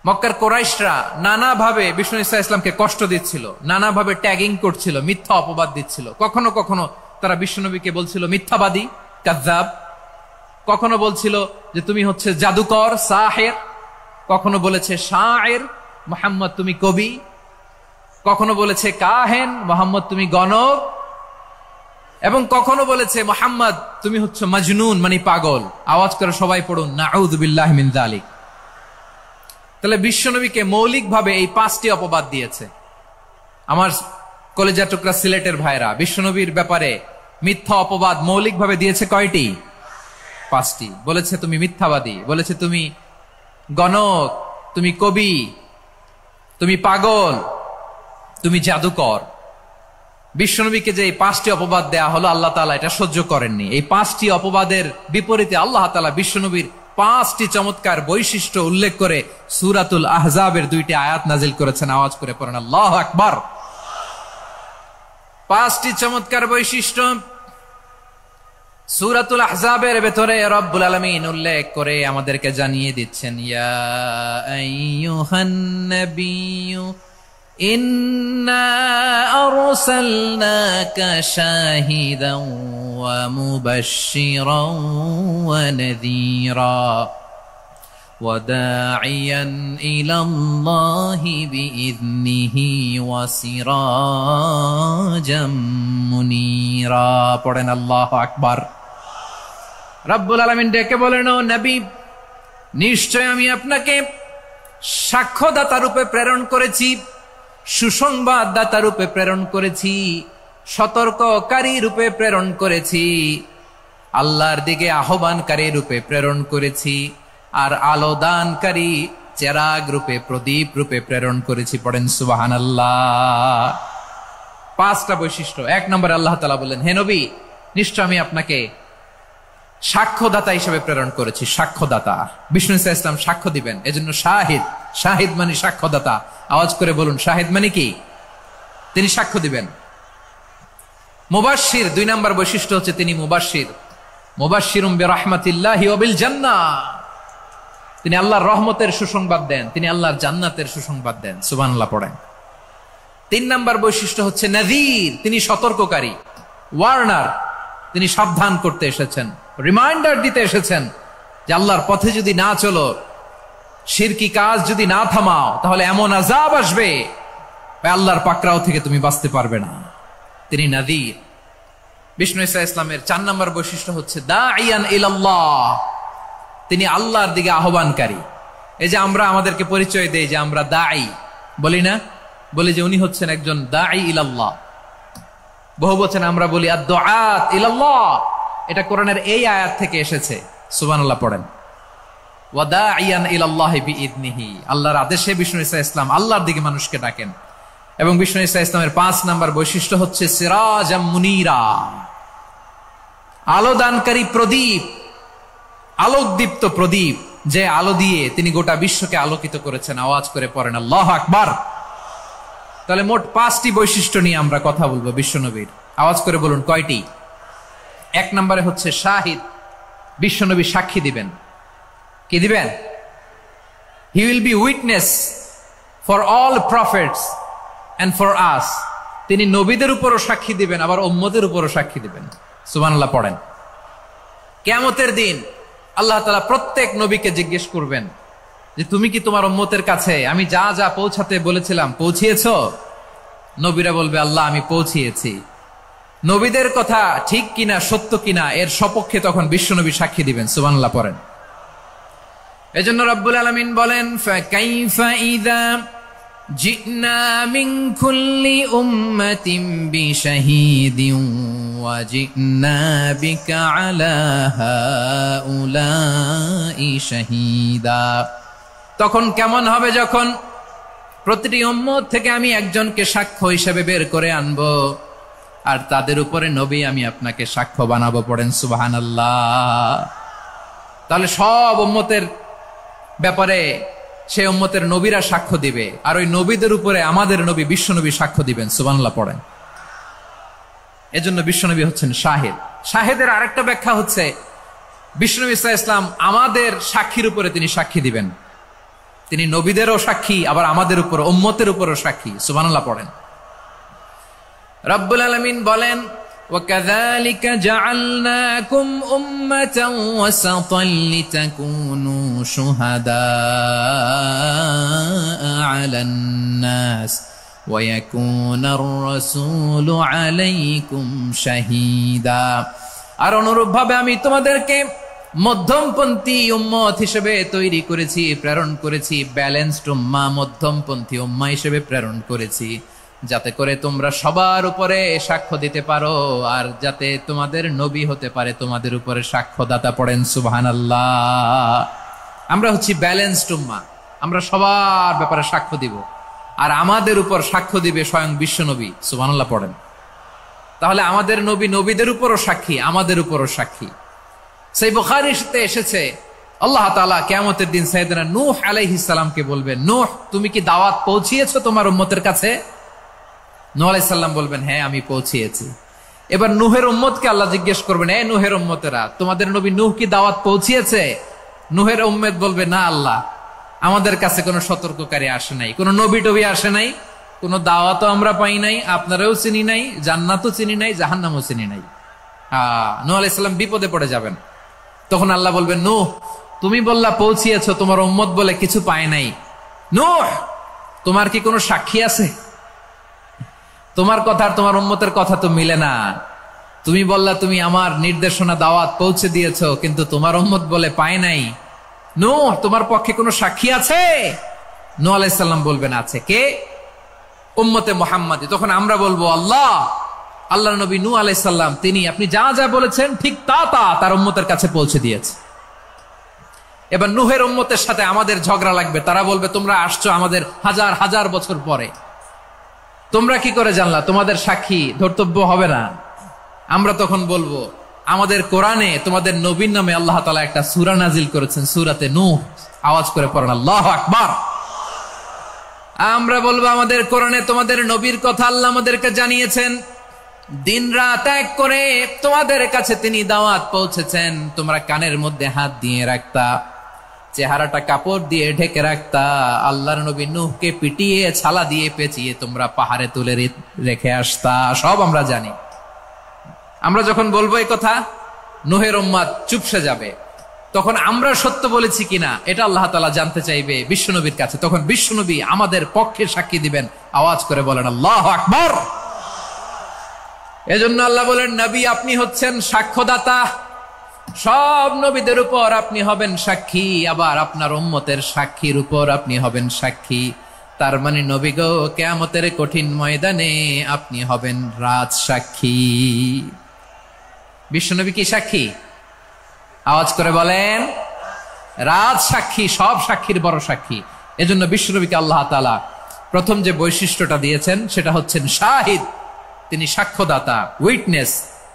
মক্কার কুরাইশরা নানাভাবে বিষ্ণু ঈসা ইসলামকে কষ্ট দিচ্ছিল, নানাভাবে ট্যাগিং করছিল, মিথ্যা অপবাদ দিচ্ছিল। কখনো কখনো তারা বিশ্বনবীকে বলছিল মিথ্যাবাদী, কাযযাব। কখনো বলছিল যে তুমি হচ্ছে জাদুকর, সাহির। কখনো বলেছে শায়ের, মুহাম্মদ তুমি কবি। কখনো বলেছে কাহেন, মুহাম্মদ তুমি গণক। এবং কখনো বলেছে মুহাম্মদ তুমি হচ্ছে মাজনুন, মানে পাগল। আওয়াজ করে সবাই পড়ুন, নাউযু বিল্লাহি মিন যালিক। তাহলে বিশ্বনবীকে মৌলিকভাবে এই 5টি অপবাদ দিয়েছে। আমার কলেজা টুকরা সিলেটের ভাইরা, বিশ্বনবীর ব্যাপারে মিথ্যা অপবাদ মৌলিকভাবে দিয়েছে কয়টি? 5টি। বলেছে তুমি মিথ্যাবাদী, বলেছে তুমি গণক, তুমি কবি, তুমি পাগল, তুমি জাদুকর। বিশ্বনবীকে যে এই 5টি অপবাদ দেয়া হলো, আল্লাহ তাআলা এটা সহ্য করেননি। এই 5টি অপবাদের বিপরীতে আল্লাহ তাআলা বিশ্বনবীর 5টি চমৎকার বৈশিষ্ট্য উল্লেখ করে সূরাতুল আহজাবের 2টি আয়াত নাজিল করেছেন। আওয়াজ করে পড়েন আল্লাহু আকবার। 5টি চমৎকার বৈশিষ্ট্য সূরাতুল আহজাবের ভেতরে রব্বুল আলামিন উল্লেখ করে আমাদেরকে জানিয়ে দিচ্ছেন, ইয়া আইয়ুহান নাবিয়্যু ইন্না আরসালনাকা শাহিদান ওয়া মুবাশশিরান ওয়া নাযীরা ওয়া দাঈয়ান ইলাল্লাহি বিইذনিহি ওয়া সিরাজাম মুনীরা। পড়েন আল্লাহু আকবার। রব্বুল আলামিন ডেকে বলেন, ও নবী, নিশ্চয় আমি আপনাকে সাক্ষ্যদাতা রূপে প্রেরণ করেছি, সুসংবাদদাতা রূপে প্রেরণ করেছি, সতর্ককারী রূপে প্রেরণ করেছি, আল্লাহর দিকে আহ্বানকারী রূপে প্রেরণ করেছি, আর আলো দানকারী চেরাগ রূপে, প্রদীপ রূপে প্রেরণ করেছি। পড়েন সুবহানাল্লাহ। 5টা বৈশিষ্ট্য। 1 নম্বরে আল্লাহ তাআলা বললেন, হে নবী, নিশ্চয় আমি আপনাকে সাক্ষ্যদাতা হিসেবে প্রেরণ করেছি। সাক্ষ্যদাতা, বিষ্ণু ঈসা ইসলাম সাক্ষ্য দিবেন, এজন্য শাহিদ। শাহিদ মানে সাক্ষ্যদাতা। আওয়াজ করে বলুন, শাহিদ মানে কি? তিনি সাক্ষ্য দিবেন। মুবাশশির, 2 নাম্বার বৈশিষ্ট্য হচ্ছে তিনি মুবাশশির। মুবাশশিরুম বিরাহমাতিল্লাহি ওয়া বিল জান্নাহ, তিনি আল্লাহর রহমতের সুসংবাদ দেন, তিনি আল্লাহর জান্নাতের সুসংবাদ দেন। সুবহানাল্লাহ পড়েন। 3 নাম্বার বৈশিষ্ট্য হচ্ছে নাযীর, তিনি সতর্ককারী, ওয়ার্নার, তিনি সাবধান করতে এসেছেন, রিমাইন্ডার দিতে এসেছেন যে আল্লাহর পথে যদি না চলো, শিরকি কাজ যদি না থামাও, তাহলে এমন আযাব আসবে আল্লাহর পাকড়াও থেকে তুমি বাঁচতে পারবে না। তিনি নাযীর। বিষ্ণু ঈসা ইসলামের 4 নাম্বার বৈশিষ্ট্য হচ্ছে দাঈয়ান ইলাল্লাহ, তিনি আল্লাহর দিকে আহ্বানকারী। এই যে আমরা আমাদেরকে পরিচয় দেই যে আমরা দাঈ, বলি না? বলি যে উনি হচ্ছেন একজন দাঈ ইলাল্লাহ। বহু বচনে আমরা বলি আদ-দুআত ইলাল্লাহ, এটা কোরআনের এই আয়াত থেকে এসেছে। সুবহানাল্লাহ পড়েন। ওয়া দাঈয়ান ইলাল্লাহি বিইذনিহি, আল্লাহর আদেশে বিষ্ণু ঈসা ইসলাম আল্লাহর দিকে মানুষকে ডাকেন। এবং বিষ্ণু ঈসা ইসলামের 5 নাম্বার বৈশিষ্ট্য হচ্ছে সিরাজাম মুনীরা, আলোদানকারী প্রদীপ, আলোকদীপ্ত প্রদীপ, যে আলো দিয়ে তিনি গোটা বিশ্বকে আলোকিত করেছেন। আওয়াজ করে পড়েন আল্লাহু আকবার। তাহলে মোট 5টি বৈশিষ্ট্য নিয়ে আমরা কথা বলবো বিশ্বনবীর। আওয়াজ করে বলুন কয়টি? 1 নম্বরে হচ্ছে শাহিদ, বিশ্বনবী সাক্ষী দিবেন। কি দিবেন? He will be witness for all prophets and for us, তিনি নবীদের উপরও সাক্ষী দিবেন, আবার উম্মতের উপরও সাক্ষী দিবেন। সুবহানাল্লাহ পড়েন। কিয়ামতের দিন আল্লাহ তাআলা প্রত্যেক নবীকে জিজ্ঞেস করবেন যে তুমি কি তোমার উম্মতের কাছে আমি যা যা পৌঁছাতে বলেছিলাম পৌঁছিয়েছো? নবীরা বলবে আল্লাহ আমি পৌঁছিয়েছি। নবীদের কথা ঠিক কিনা, সত্য কিনা, এর সপক্ষে তখন বিশ্বনবী সাক্ষী দিবেন। সুবহানাল্লাহ পড়েন। এজন্য রব্বুল আলামিন বলেন ফাকাইফা ইযা জিনা মিন কুল্লি উম্মাতিন বিশাহীদিন ওয়া জিনা বিকা আলা হাউলাই শাহীদা। তখন কেমন হবে যখন প্রতিটি উম্মত থেকে আমি একজনকে সাক্ষ্য হিসেবে বের করে আনবো, আর তাদের উপরে নবী আমি আপনাকে সাক্ষ্য বানাবো। পড়েন সুবহানাল্লাহ। তাহলে সব উম্মতের ব্যাপারে সেই উম্মতের নবীরা সাক্ষ্য দিবে, আর ওই নবীদের উপরে আমাদের নবী বিশ্বনবী সাক্ষ্য দিবেন। সুবহানাল্লাহ পড়েন। এজন্য বিশ্বনবী হচ্ছেন শাহিদ। শাহিদের আরেকটা ব্যাখ্যা হচ্ছে বিশ্বনবী সাল্লাল্লাহু আলাইহি ওয়াসাল্লাম আমাদের সাক্ষীর উপরে তিনি সাক্ষী দিবেন। তিনি নবীদেরও সাক্ষী, আবার আমাদের উপর উম্মতের উপরও সাক্ষী। সুবহানাল্লাহ পড়েন। রব্বুল আলামিন বলেন وَكَذَلِكَ جَعَلْنَاكُمْ أُمَّةً وَسَطًا لِتَكُونُوا شُهَدَاءَ عَلَى النَّاسِ وَيَكُونَ الرَّسُولُ عَلَيْكُمْ شَهِيدًا। আর অনুরূপভাবে আমি তোমাদেরকে মধ্যমপন্থী উম্মত হিসেবে তৈরি করেছি, প্রেরণ করেছি। ব্যালেন্সড উম্মাহ, মধ্যমপন্থী উম্মাহ হিসেবে প্রেরণ করেছি, যাতে করে তোমরা সবার উপরে সাক্ষ্য দিতে পারো, আর যাতে তোমাদের নবী হতে পারে তোমাদের উপরে সাক্ষ্যদাতা। পড়েন সুবহানাল্লাহ। আমরা হচ্ছি ব্যালেন্সড উম্মাহ, আমরা সবার ব্যাপারে সাক্ষ্য দিব, আর আমাদের উপর সাক্ষ্য দিবে স্বয়ং বিশ্বনবী। সুবহানাল্লাহ পড়েন। তাহলে আমাদের নবী নবীদের উপরও সাক্ষী, আমাদের উপরও সাক্ষী। সেই বুখারীতে এসেছে আল্লাহ তাআলা কিয়ামতের দিন সাইয়েদনা নূহ আলাইহিস সালামকে বলবেন, নূহ তুমি কি দাওয়াত পৌঁছিয়েছো তোমার উম্মতের কাছে? নূহ আলাইহিস সালাম বলবেন হ্যাঁ আমি পৌঁছিয়েছি। এবার নূহের উম্মতকে আল্লাহ জিজ্ঞেস করবেন, এ নূহের উম্মতেরা তোমাদের নবী নূহ কি দাওয়াত পৌঁছিয়েছে? নূহের উম্মত বলবে না আল্লাহ, আমাদের কাছে কোনো সতর্ককারী আসে নাই, কোনো নবী টবি আসে নাই, কোনো দাওয়াতও আমরা পাই নাই, আপনারাও চিনি নাই, জান্নাতও চিনি নাই, জাহান্নামও চিনি নাই। নূহ আলাইহিস সালাম বিপদে পড়ে যাবেন। তখন আল্লাহ বলবেন নূহ তুমি বললা পৌঁছিয়েছো, তোমার উম্মত বলে কিছু পায় নাই। নূহ তোমার কি কোনো সাক্ষী আছে? তোমার কথা আর তোমার উম্মতের কথা তো মিলে না। তুমি বললা তুমি আমার নির্দেশনা দাওয়াত পৌঁছে দিয়েছো, কিন্তু তোমার উম্মত বলে পায় নাই। নূহ তোমার পক্ষে কোনো সাক্ষী আছে? নূহ আলাইহিস সালাম বলবেন আছে। কে? উম্মতে মুহাম্মাদি। তখন আমরা বলবো আল্লাহ, আল্লাহর নবী নূহ আলাইহিস সালাম তিনি আপনি যা যা বলেছেন ঠিক তা তা তার উম্মতের কাছে পৌঁছে দিয়েছে। এবার নূহের উম্মতের সাথে আমাদের ঝগড়া লাগবে। তারা বলবে তোমরা আসছো আমাদের হাজার হাজার বছর পরে, তোমরা কি করে জানলা? তোমাদের সাক্ষী ধর্তব্য হবে না। আমরা তখন বলবো আমাদের কোরআনে তোমাদের নবীর নামে আল্লাহ তাআলা একটা সূরা নাজিল করেছেন, সূরাতে নূহ। আওয়াজ করে পড়েন আল্লাহু আকবার। আমরা বলবো আমাদের কোরআনে তোমাদের নবীর কথা আল্লাহ আমাদেরকে জানিয়েছেন, দিন রাত এক করে তোমাদের কাছে তিনি দাওয়াত পৌঁছেছেন, তোমরা কানের মধ্যে হাত দিয়ে রাখতা, চেহারাটা কাপড় দিয়ে ঢেকে রাখতা, আল্লাহর নবী নূহকে পিটিয়ে ছালা দিয়ে পেঁচিয়ে তোমরা পাহাড়ে তুলে রেখে আসতা। সব আমরা জানি। আমরা যখন বলবো এই কথা, নূহের উম্মত চুপসে যাবে। তখন আমরা সত্য বলেছি কিনা এটা আল্লাহ তাআলা জানতে চাইবে বিশ্বনবীর কাছে। তখন বিশ্বনবী আমাদের পক্ষে সাক্ষী দিবেন। আওয়াজ করে বলেন আল্লাহু আকবার। এজন্য আল্লাহ বলেন, নবী আপনি হচ্ছেন সাক্ষ্যদাতা, সব নবীদের উপর আপনি হবেন সাক্ষী, আবার আপনার উম্মতের সাক্ষীর উপর আপনি হবেন সাক্ষী। তার মানে নবী গো, কিয়ামতের কঠিন ময়দানে আপনি হবেন রাজ সাক্ষী। বিশ্বনবী কি সাক্ষী? আওয়াজ করে বলেন, রাজ সাক্ষী, সব সাক্ষীর বড় সাক্ষী। এজন্য বিশ্বনবীকে আল্লাহ তাআলা প্রথম যে বৈশিষ্ট্যটা দিয়েছেন সেটা হচ্ছেন শাহিদ। তিনি সাক্ষ্যদাতা, witness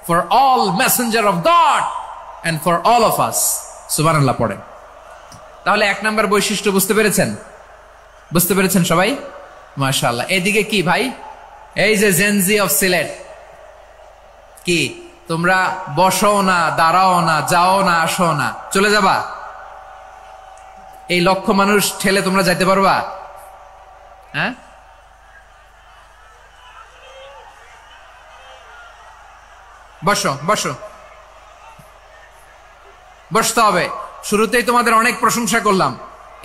for all messenger of God and for all of us. সুবহানাল্লাহ পড়েন। তাহলে এক নাম্বার বৈশিষ্ট্য বুঝতে পেরেছেন? বুঝতে পেরেছেন সবাই? মাশাআল্লাহ। এদিকে কি ভাই, এই যে জেনজি অফ সিলেট, কি তোমরা বসো না, দাঁড়াও না, যাও না, আসো না, চলে যাবা? এই লক্ষ মানুষ ঠেলে তোমরা যাইতে পারবা? হ্যাঁ, বসো বসো, বসতে হবে। শুরুতেই তোমাদের অনেক প্রশংসা করলাম,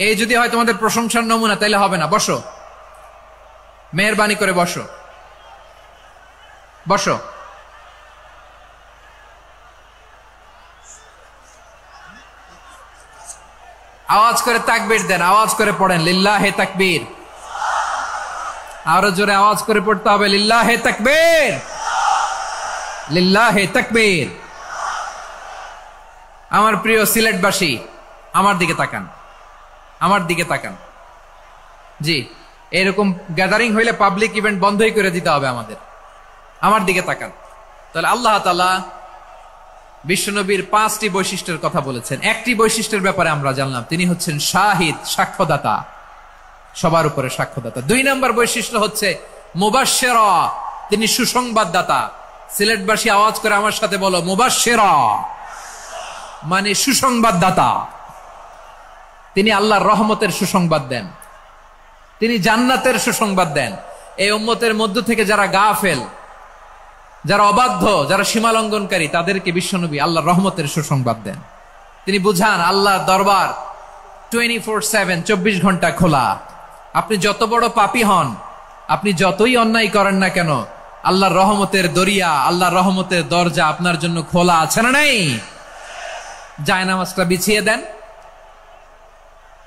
এই যদি হয় তোমাদের প্রশংসার নমুনা তাইলে হবে না। বসো, মেহেরবানি করে বসো, বসো। আওয়াজ করে তাকবীর দেন, আওয়াজ করে পড়েন লিল্লাহে তাকবীর। আরো জোরে আওয়াজ করে পড়তে হবে, লিল্লাহে তাকবীর, লিল্লাহে তাকবীর। আমার প্রিয় সিলেটবাসী, আমার দিকে তাকান, আমার দিকে তাকান। জি, এরকম গ্যাদারিং হইলে পাবলিক ইভেন্ট বন্ধই করে দিতে হবে আমাদের। আমার দিকে তাকান। তাহলে আল্লাহ তাআলা বিশ্বনবীর 5টি বৈশিষ্ট্যের কথা বলেছেন। একটি বৈশিষ্ট্যের ব্যাপারে আমরা জানলাম, তিনি হচ্ছেন শাহিদ, সাক্ষ্যদাতা, সবার উপরে সাক্ষ্যদাতা। 2 নম্বর বৈশিষ্ট্য হচ্ছে মুবাশশিরা, তিনি সুসংবাদদাতা। সিলেটবাসী আওয়াজ করে আমার সাথে বলো, মুবাশশিরা মানে সুসংবাদদাতা। তিনি আল্লাহর রহমতের সুসংবাদ দেন, তিনি জান্নাতের সুসংবাদ দেন। এই উম্মতের মধ্য থেকে যারা গাফেল, যারা অবাধ্য, যারা সীমালঙ্ঘনকারী, তাদেরকে বিশ্বনবী আল্লাহর রহমতের সুসংবাদ দেন। তিনি বুঝান আল্লাহর দরবার 24/7, 24 ঘন্টা খোলা। আপনি যত বড় পাপী হন, আপনি যতই অন্যায় করেন না কেন, আল্লাহর রহমতের দরিয়া, আল্লাহর রহমতের দরজা আপনার জন্য খোলা আছে না নাই? জায়নামাজটা বিছিয়ে দেন,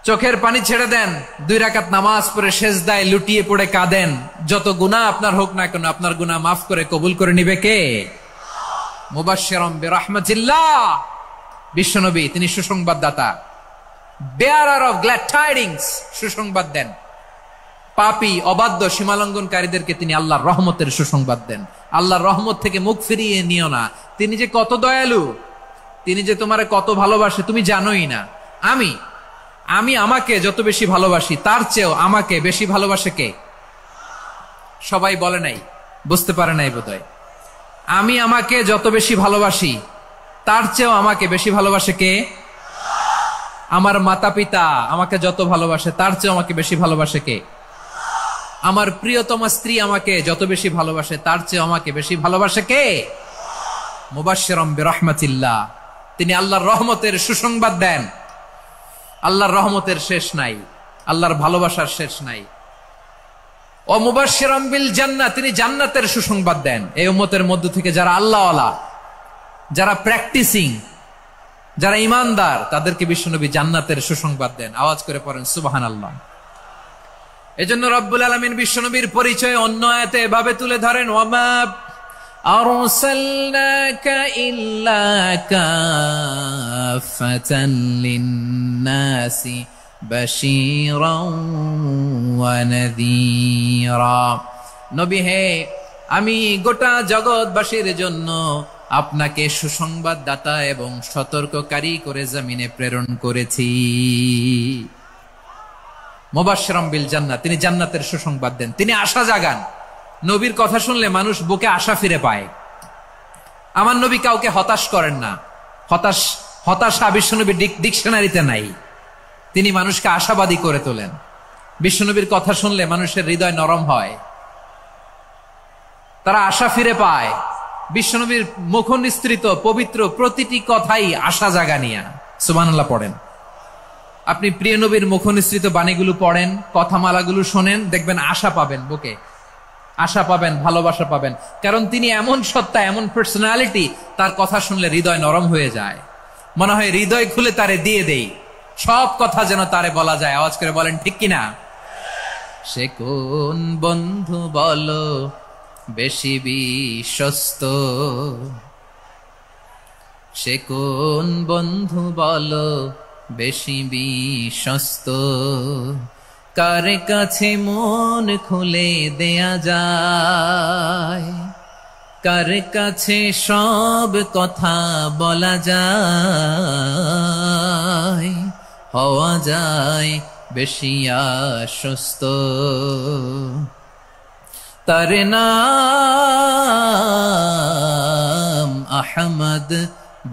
চোখের পানি ছেড়ে দেন, 2 রাকাত নামাজ পড়ে সেজদায় লুটিয়ে পড়ে কাঁদেন। যত গুনাহ আপনার হোক না কেন, আপনার গুনাহ মাফ করে কবুল করে নিবে কে? মুবাশশিরাম বিরাহমাতিল্লাহ। বিশ্বনবী তিনি সুসংবাদদাতা, বেয়ারার অফ গ্ল্যাড টাইডিংস, সুসংবাদ দেন। পাপী, অবাধ্য, সীমালঙ্ঘনকারীদেরকে তিনি আল্লাহর রহমতের সুসংবাদ দেন। আল্লাহর রহমত থেকে মুখ ফিরিয়ে নিও না। তিনি যে কত দয়ালু, তিনি যে তোমারে কত ভালোবাসে তুমি জানোই না। আমি আমাকে যত বেশি ভালোবাসি, তার চেয়েও আমাকে বেশি ভালোবাসে কে? সবাই বলে নাই, বুঝতে পারে নাই বোধহয়। আমি আমাকে যত বেশি ভালোবাসি, তার চেয়েও আমাকে বেশি ভালোবাসে কে? আমার মাতা পিতা আমাকে যত ভালোবাসে, তার চেয়েও আমাকে বেশি ভালোবাসে কে? আমার প্রিয়তমা স্ত্রী আমাকে যত বেশি ভালোবাসে, তার চেয়েও আমাকে বেশি ভালোবাসে কে? মুবাশশিরাম বিরাহমাতিল্লাহ, তিনি আল্লাহর রহমতের সুসংবাদ দেন। আল্লাহর রহমতের শেষ নাই, আল্লাহর ভালোবাসার শেষ নাই। ও মুবাশশিরাম বিল জান্নাহ, তিনি জান্নাতের সুসংবাদ দেন। এই উম্মতের মধ্য থেকে যারা আল্লাহওয়ালা, যারা প্র্যাকটিসিং, যারা ইমানদার, তাদেরকে বিশ্বনবী জান্নাতের সুসংবাদ দেন। আওয়াজ করে পড়েন সুবহানাল্লাহ। এজন্য রব্বুল আলামিন বিশ্বনবীর পরিচয় অন্য আয়াতে এভাবে তুলে ধরেন, ওয়ামা আরসালনাকা ইল্লা কাফাতান লিন্নাসি বাশীরাও ওয়া নাযীরা। নবী হে, আমি গোটা জগৎবাসীর জন্য আপনাকে সুসংবাদদাতা এবং সতর্ককারী করে জমিনে প্রেরণ করেছি। মুবাশশিরাম বিল জান্নাহ, তিনি জান্নাতের সুসংবাদ দেন, তিনি আশা জাগান। নবীর কথা শুনলে মানুষ বুকে আশা ফিরে পায়। আমার নবী কাউকে হতাশ করেন না। হতাশা বিশ্বনবীর ডিকশনারিতে নাই। তিনি মানুষকে আশাবাদী করে তোলেন। বিশ্বনবীর কথা শুনলে মানুষের হৃদয় নরম হয়, তারা আশা ফিরে পায়। বিশ্বনবীর মুখ নিঃসৃত পবিত্র প্রতিটি কথাই আশা জাগানিয়া। সুবহানাল্লাহ পড়েন। আপনি প্রিয় নবীর মুখ নিঃসৃত বাণীগুলো পড়েন, কথামালাগুলো শোনেন, দেখবেন আশা পাবেন, বুকে আশা পাবেন, ভালোবাসা পাবেন। কারণ তিনি এমন সত্তা, এমন পার্সোনালিটি, তার কথা শুনলে হৃদয় নরম হয়ে যায়। মনে হয় হৃদয় খুলে তারে দিয়ে দেই, সব কথা যেন তারে বলা যায়। আওয়াজ করে বলেন ঠিক কিনা? সে কোন বন্ধু বলো বেশি বিশ্বস্ত, সে কোন বন্ধু বলো বেশি বিশ্বস্ত, কার কাছে মন খুলে দেয়া যায়, কার কাছে সব কথা বলা যায়, হওয়া যায় বেশি আশ্বস্ত। তার নাম আহমদ,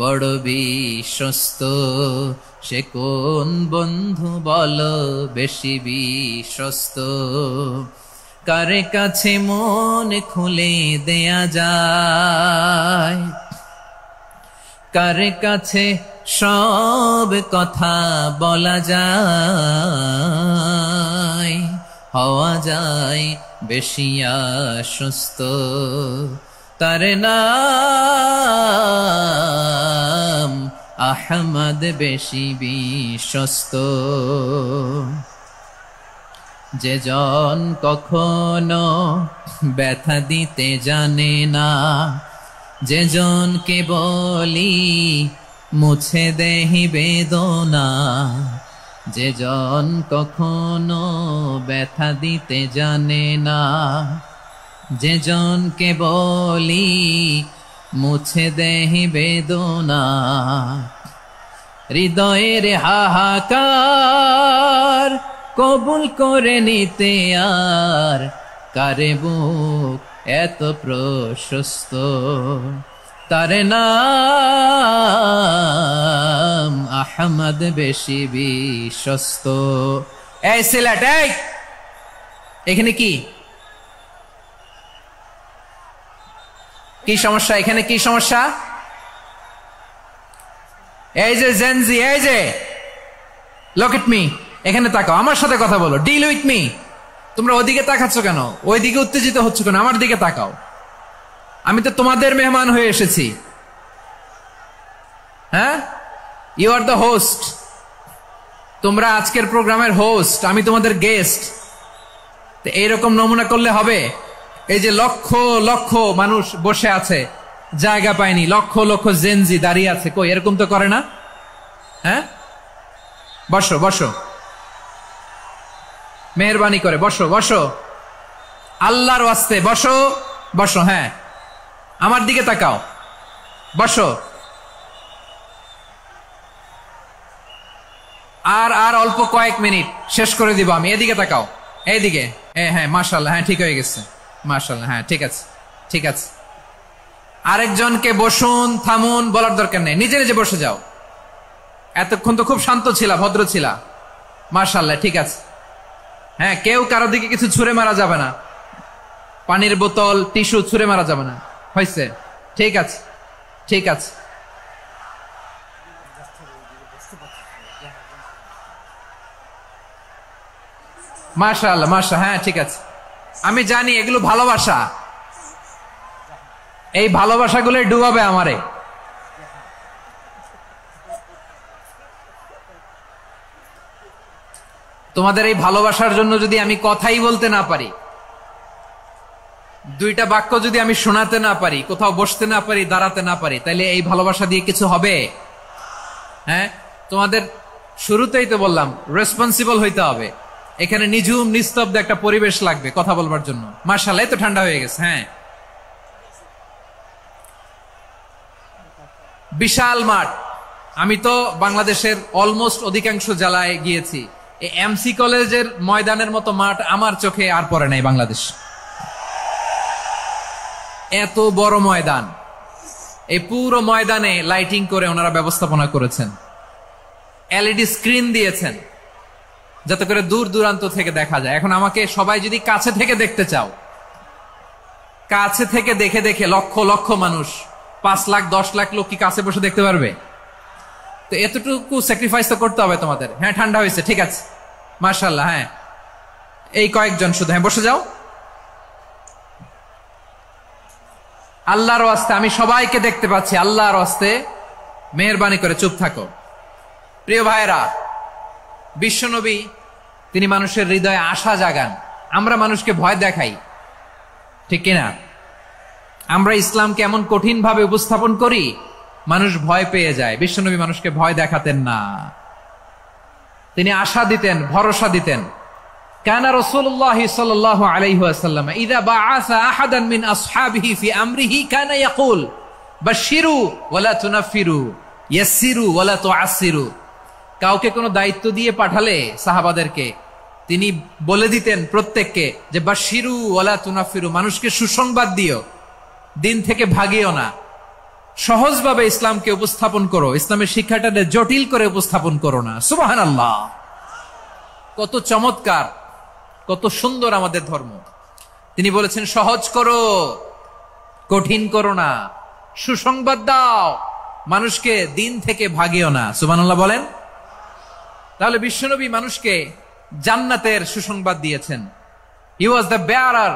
বড় বিশ্বস্ত। সে কোন বন্ধু বলো বেশি বিশ্বস্ত, কার কাছে মন খুলে দেয়া যায়, কার কাছে সব কথা বলা যায়, হওয়া যায় বেশি আশ্বস্ত। তার নাম আহমদ, বেশি বিশ্বস্ত। যে জন কখনো ব্যথা দিতে জানে না, যে জনকে বলি মুছে দেহি বেদনা, যে জন কখনো ব্যথা দিতে জানে না, যে জনকে বলি মুছে দেহি বেদনা, হৃদয়ের হাহাকার কবুল করে নিতে আর কারে বুক এত প্রশস্ত। তার নাম আহমদ, বেশি বিশ্বস্ত। এই সিলেট, এই এখানে কি কি সমস্যা? এখানে কি সমস্যা? এই যে জেনজি, এই যে লুক এট মি, এখানে তাকাও, আমার সাথে কথা বলো, ডিল উইথ মি। তোমরা ওদিকে তাকাচ্ছ কেন? ওইদিকে উত্তেজিত হচ্ছ কেন? আমার দিকে তাকাও। আমি তো তোমাদের মেহমান হয়ে এসেছি। হ্যাঁ, ইউ আর দ্য হোস্ট। তোমরা আজকের প্রোগ্রামের হোস্ট, আমি তোমাদের গেস্ট। তো এইরকম নমুনা করলে হবে? এই যে লক্ষ লক্ষ মানুষ বসে আছে, জায়গা পায়নি, লক্ষ লক্ষ জেনজি দাঁড়িয়ে আছে, কই এরকম তো করে না? হ্যাঁ, বসো বসো, মেহরবানি করে বসো বসো, আল্লাহর ওয়াস্তে বসো বসো। হ্যাঁ, আমার দিকে তাকাও, বসো। আর আর অল্প কয়েক মিনিট, শেষ করে দিব আমি। এদিকে তাকাও, এইদিকে। হ্যাঁ, মাশাআল্লাহ, হ্যাঁ ঠিক হয়ে গেছে, মাশাআল্লাহ, হ্যাঁ ঠিক আছে, ঠিক আছে। আরেকজনকে বসুন, থামুন বলার দরকার নেই, নিজে নিজে বসে যাও। এতক্ষণ তো খুব শান্ত ছিলা, ভদ্র ছিলা, মাশাআল্লাহ, ঠিক আছে। হ্যাঁ, কেউ কারো দিকে কিছু ছুঁড়ে মারা যাবে না, পানির বোতল, টিস্যু ছুঁড়ে মারা যাবে না, হয়েছে? ঠিক আছে, ঠিক আছে। মাশাআল্লাহ, মাশাআল্লাহ, হ্যাঁ ঠিক আছে। আমি জানি এগুলো ভালোবাসা, এই ভালোবাসাগুলোই ডুবাবে আমারে। তোমাদের এই ভালোবাসার জন্য যদি আমি কথাই বলতে না পারি, দুইটা বাক্য যদি আমি শোনাতে না পারি, কোথাও বসতে না পারি, দাঁড়াতে না পারি, তাহলে এই ভালোবাসা দিয়ে কিছু হবে? হ্যাঁ, তোমাদের শুরুতেই তো বললাম রেসপন্সিবল হইতে হবে। এখানে নিঝুম নিস্তব্ধ একটা পরিবেশ লাগবে কথা বলবার জন্য। মাশাআল্লাহ, তো ঠান্ডা হয়ে গেছে। হ্যাঁ, বিশাল মাঠ। আমি তো বাংলাদেশের অলমোস্ট অধিকাংশ জেলায় গিয়েছি, এই এমসি কলেজের ময়দানের মতো মাঠ আমার চোখে আর পড়ে নাই বাংলাদেশ। এত বড় ময়দান, এই পুরো ময়দানে লাইটিং করে ওনারা ব্যবস্থাপনা করেছেন, এলইডি স্ক্রিন দিয়েছেন যাতে করে দূর দূরান্ত থেকে দেখা যায়। এখন আমাকে সবাই যদি কাছে থেকে দেখতে চাও, কাছে থেকে দেখে দেখে লক্ষ লক্ষ মানুষ, 5 লাখ 10 লাখ লোক কি কাছে বসে দেখতে পারবে? তো এতটুকু স্যাক্রিফাইস তো করতে হবে তোমাদের। হ্যাঁ, ঠান্ডা হয়েছে, ঠিক আছে, মাশাআল্লাহ। হ্যাঁ, এই কয়েকজন শুধু, হ্যাঁ বসে যাও। আল্লাহর ওয়াস্তে আমি সবাইকে দেখতে পাচ্ছি, আল্লাহর ওয়াস্তে মেহেরবানি করে চুপ থাকো। প্রিয় ভাইরা, বিশ্বনবী তিনি মানুষের হৃদয়ে আশা জাগান। আমরা মানুষকে ভয় দেখাই, ঠিক কিনা? আমরা ইসলামকে এমন কঠিন ভাবে উপস্থাপন করি, মানুষ ভয় পেয়ে যায়। বিশ্বনবী মানুষকে ভয় দেখাতেন না, তিনি আশা দিতেন, ভরসা দিতেন। কানা রাসূলুল্লাহ সাল্লাল্লাহু আলাইহি ওয়াসাল্লাম ইযা বাআসা আহাদান মিন আসহাবিহি ফি আমরিহি কানা ইয়াকুল বাশশিরু ওয়ালা তুনাফিরু ইয়াসসিরু ওয়ালা তুআসসিরু। কাউকে কোনো দায়িত্ব দিয়ে পাঠালে সাহাবাদেরকে তিনি বলে দিতেন প্রত্যেককে যে বাশশিরু ওয়ালা তুনাফিরু, মানুষকে সুসংবাদ দিও, দিন থেকে ভাগিও না, সহজভাবে ইসলামকে উপস্থাপন করো, ইসলামের শিক্ষাটাকে জটিল করে উপস্থাপন করো না। সুবহানাল্লাহ, কত চমৎকার, কত সুন্দর আমাদের ধর্ম। তিনি বলেছেন সহজ করো, কঠিন করো না, সুসংবাদ দাও, মানুষকে দিন থেকে ভাগিও না। সুবহানাল্লাহ বলেন। তাহলে বিশ্বনবী মানুষকে জান্নাতের সুসংবাদ দিয়েছেন। He was the bearer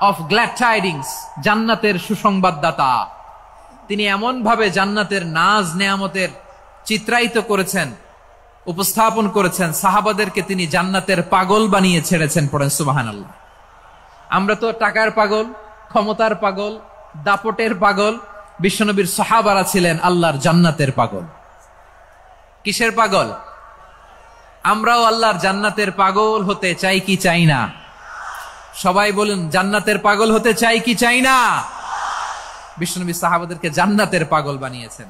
of glad tidings, জান্নাতের সুসংবাদদাতা। তিনি এমন ভাবে জান্নাতের নাজ নেয়ামতের চিত্রায়িত করেছেন, উপস্থাপন করেছেন, সাহাবাদেরকে তিনি জান্নাতের পাগল বানিয়ে ছেড়েছেন। পড়েন সুবহানাল্লাহ। আমরা তো টাকার পাগল, ক্ষমতার পাগল, দাপটের পাগল। বিশ্বনবীর সাহাবারা ছিলেন আল্লাহর জান্নাতের পাগল। কিসের পাগল? আমরাও আল্লাহর জান্নাতের পাগল হতে চাই কি চাই না? সবাই বলুন, জান্নাতের পাগল হতে চাই কি চাই না? বিশ্বনবী সাহাবাদেরকে জান্নাতের পাগল বানিয়েছেন।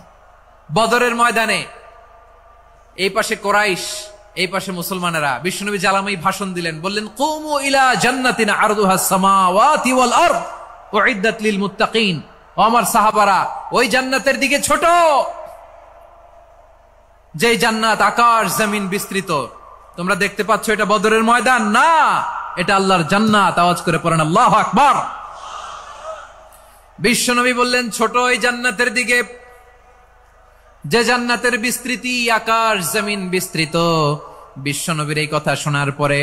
বদরের ময়দানে এই পাশে কোরাইশ, এই পাশে মুসলমানেরা, বিশ্বনবী জালামাই ভাষণ দিলেন, বললেন কুমু ইলা জান্নাতিন আরদুহাস সামাওয়াতি ওয়াল আরদ উইদ্দাত লিল মুত্তাকিন। ও আমার সাহাবারা, ওই জান্নাতের দিকে ছোট, যে জান্নাত আকাশ জমিন বিস্তৃত। তোমরা দেখতে পাচ্ছ এটা বদরের ময়দান না, এটা আল্লাহর জান্নাত। আওয়াজ করে পড়েন আল্লাহু আকবার। বিশ্বনবী বললেন ছোট ওই জান্নাতের দিকে, যে জান্নাতের বিস্তৃতি আকাশ জমিন বিস্তৃত। বিশ্বনবীর এই কথা শোনার পরে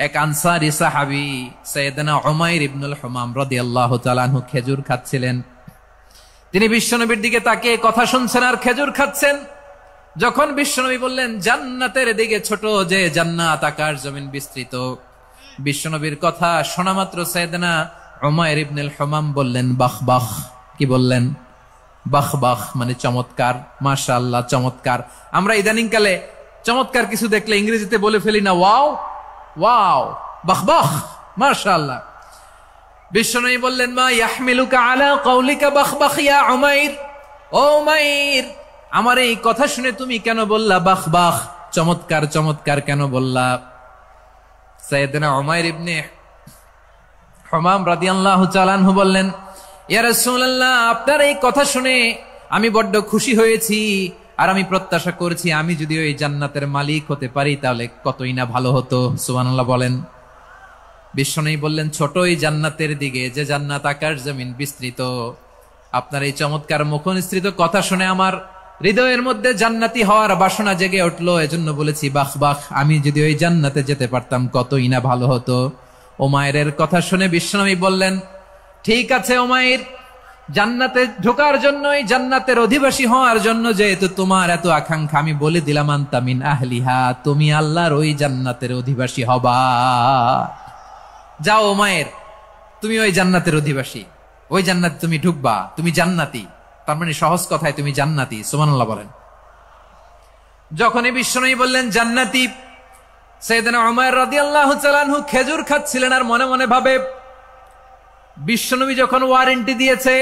এক আনসারী সাহাবী সাইয়েদনা উমাইর ইবনুল হুমাম রাদিয়াল্লাহু তাআলা আনহু খেজুর খাচ্ছিলেন। তিনি বিশ্বনবীর দিকে তাকিয়ে কথা শুনছেন আর খেজুর খাচ্ছেন। যখন বিশ্বনবী বললেন জান্নাতের দিকে ছোট, যে জান্নাত আকাশ জমিন বিস্তৃত, বিশ্বনবীর কথা শোনা মাত্র সাইয়েদনা উমাইর ইবনুল হুমাম বললেন বাহ বাহ। কি বললেন? বাহ বাহ, মানে চমৎকার, মাশাআল্লাহ, চমৎকার। আমরা ইদানিং কালে চমৎকার কিছু দেখলে ইংরেজিতে বলে ফেলি না ওয়াও ওয়াও, বাহ বাহ, মাশাআল্লাহ। বিশ্বনবী বললেন মা ইয়াহমিলুকা আলা কাউলিকা বাহ বাহ ইয়া উমাইর। ও উমাইর, আমার এই কথা শুনে তুমি কেন বললা বাহ বাহ, চমৎকার চমৎকার কেন বললা? সাইয়েদনা উমাইর ইবনে হুমাম রাদিয়াল্লাহু তাআলা আনহু বললেন ইয়া রাসূলুল্লাহ, আপনার এই কথা শুনে আমি বড্ড খুশি হয়েছি, আর আমি প্রত্যাশা করছি আমি যদি ওই জান্নাতের মালিক হতে পারি তাহলে কতই না ভালো হতো। সুবহানাল্লাহ বলেন। বিশ্বনবী বললেন ছোট ওই জান্নাতের দিকে, যে জান্নাত আকাশ জমিন বিস্তৃত। আপনার এই চমৎকার মুখনিসৃত কথা শুনে আমার হৃদয়ের মধ্যে জান্নাতি হওয়ার বাসনা জেগে উঠলো, এজন্য বলেছি বাহ বাহ, আমি যদি ওই জান্নাতে যেতে পারতাম কতই না ভালো হতো। উমাইরের কথা শুনে বিশ্বনবী বললেন ঠিক আছে উমাইর, জান্নাতে ঢোকার জন্য, এই জান্নাতের অধিবাসী হওয়ার জন্য যেহেতু তোমার এত আকাঙ্ক্ষা, আমি বলে দিলাম আনতা মিন আহলিহা, তুমি আল্লাহর ওই জান্নাতের অধিবাসী হবা। যাও উমাইর, তুমি ওই জান্নাতের অধিবাসী, ওই জান্নাতে তুমি ঢুকবা, তুমি জান্নাতি। তার মানে সহজ কথায় তুমি জান্নাতি। সুবহানাল্লাহ বলেন। যখনই বিশ্বনবী বললেন জান্নাতি, সাইয়েদনা উমাইর রাদিয়াল্লাহু তাআলা আনহু খেজুর খাচ্ছিলেন আর মনে মনে ভাবে বিশ্বনবী যখন ওয়ারেন্টি দিয়েছে,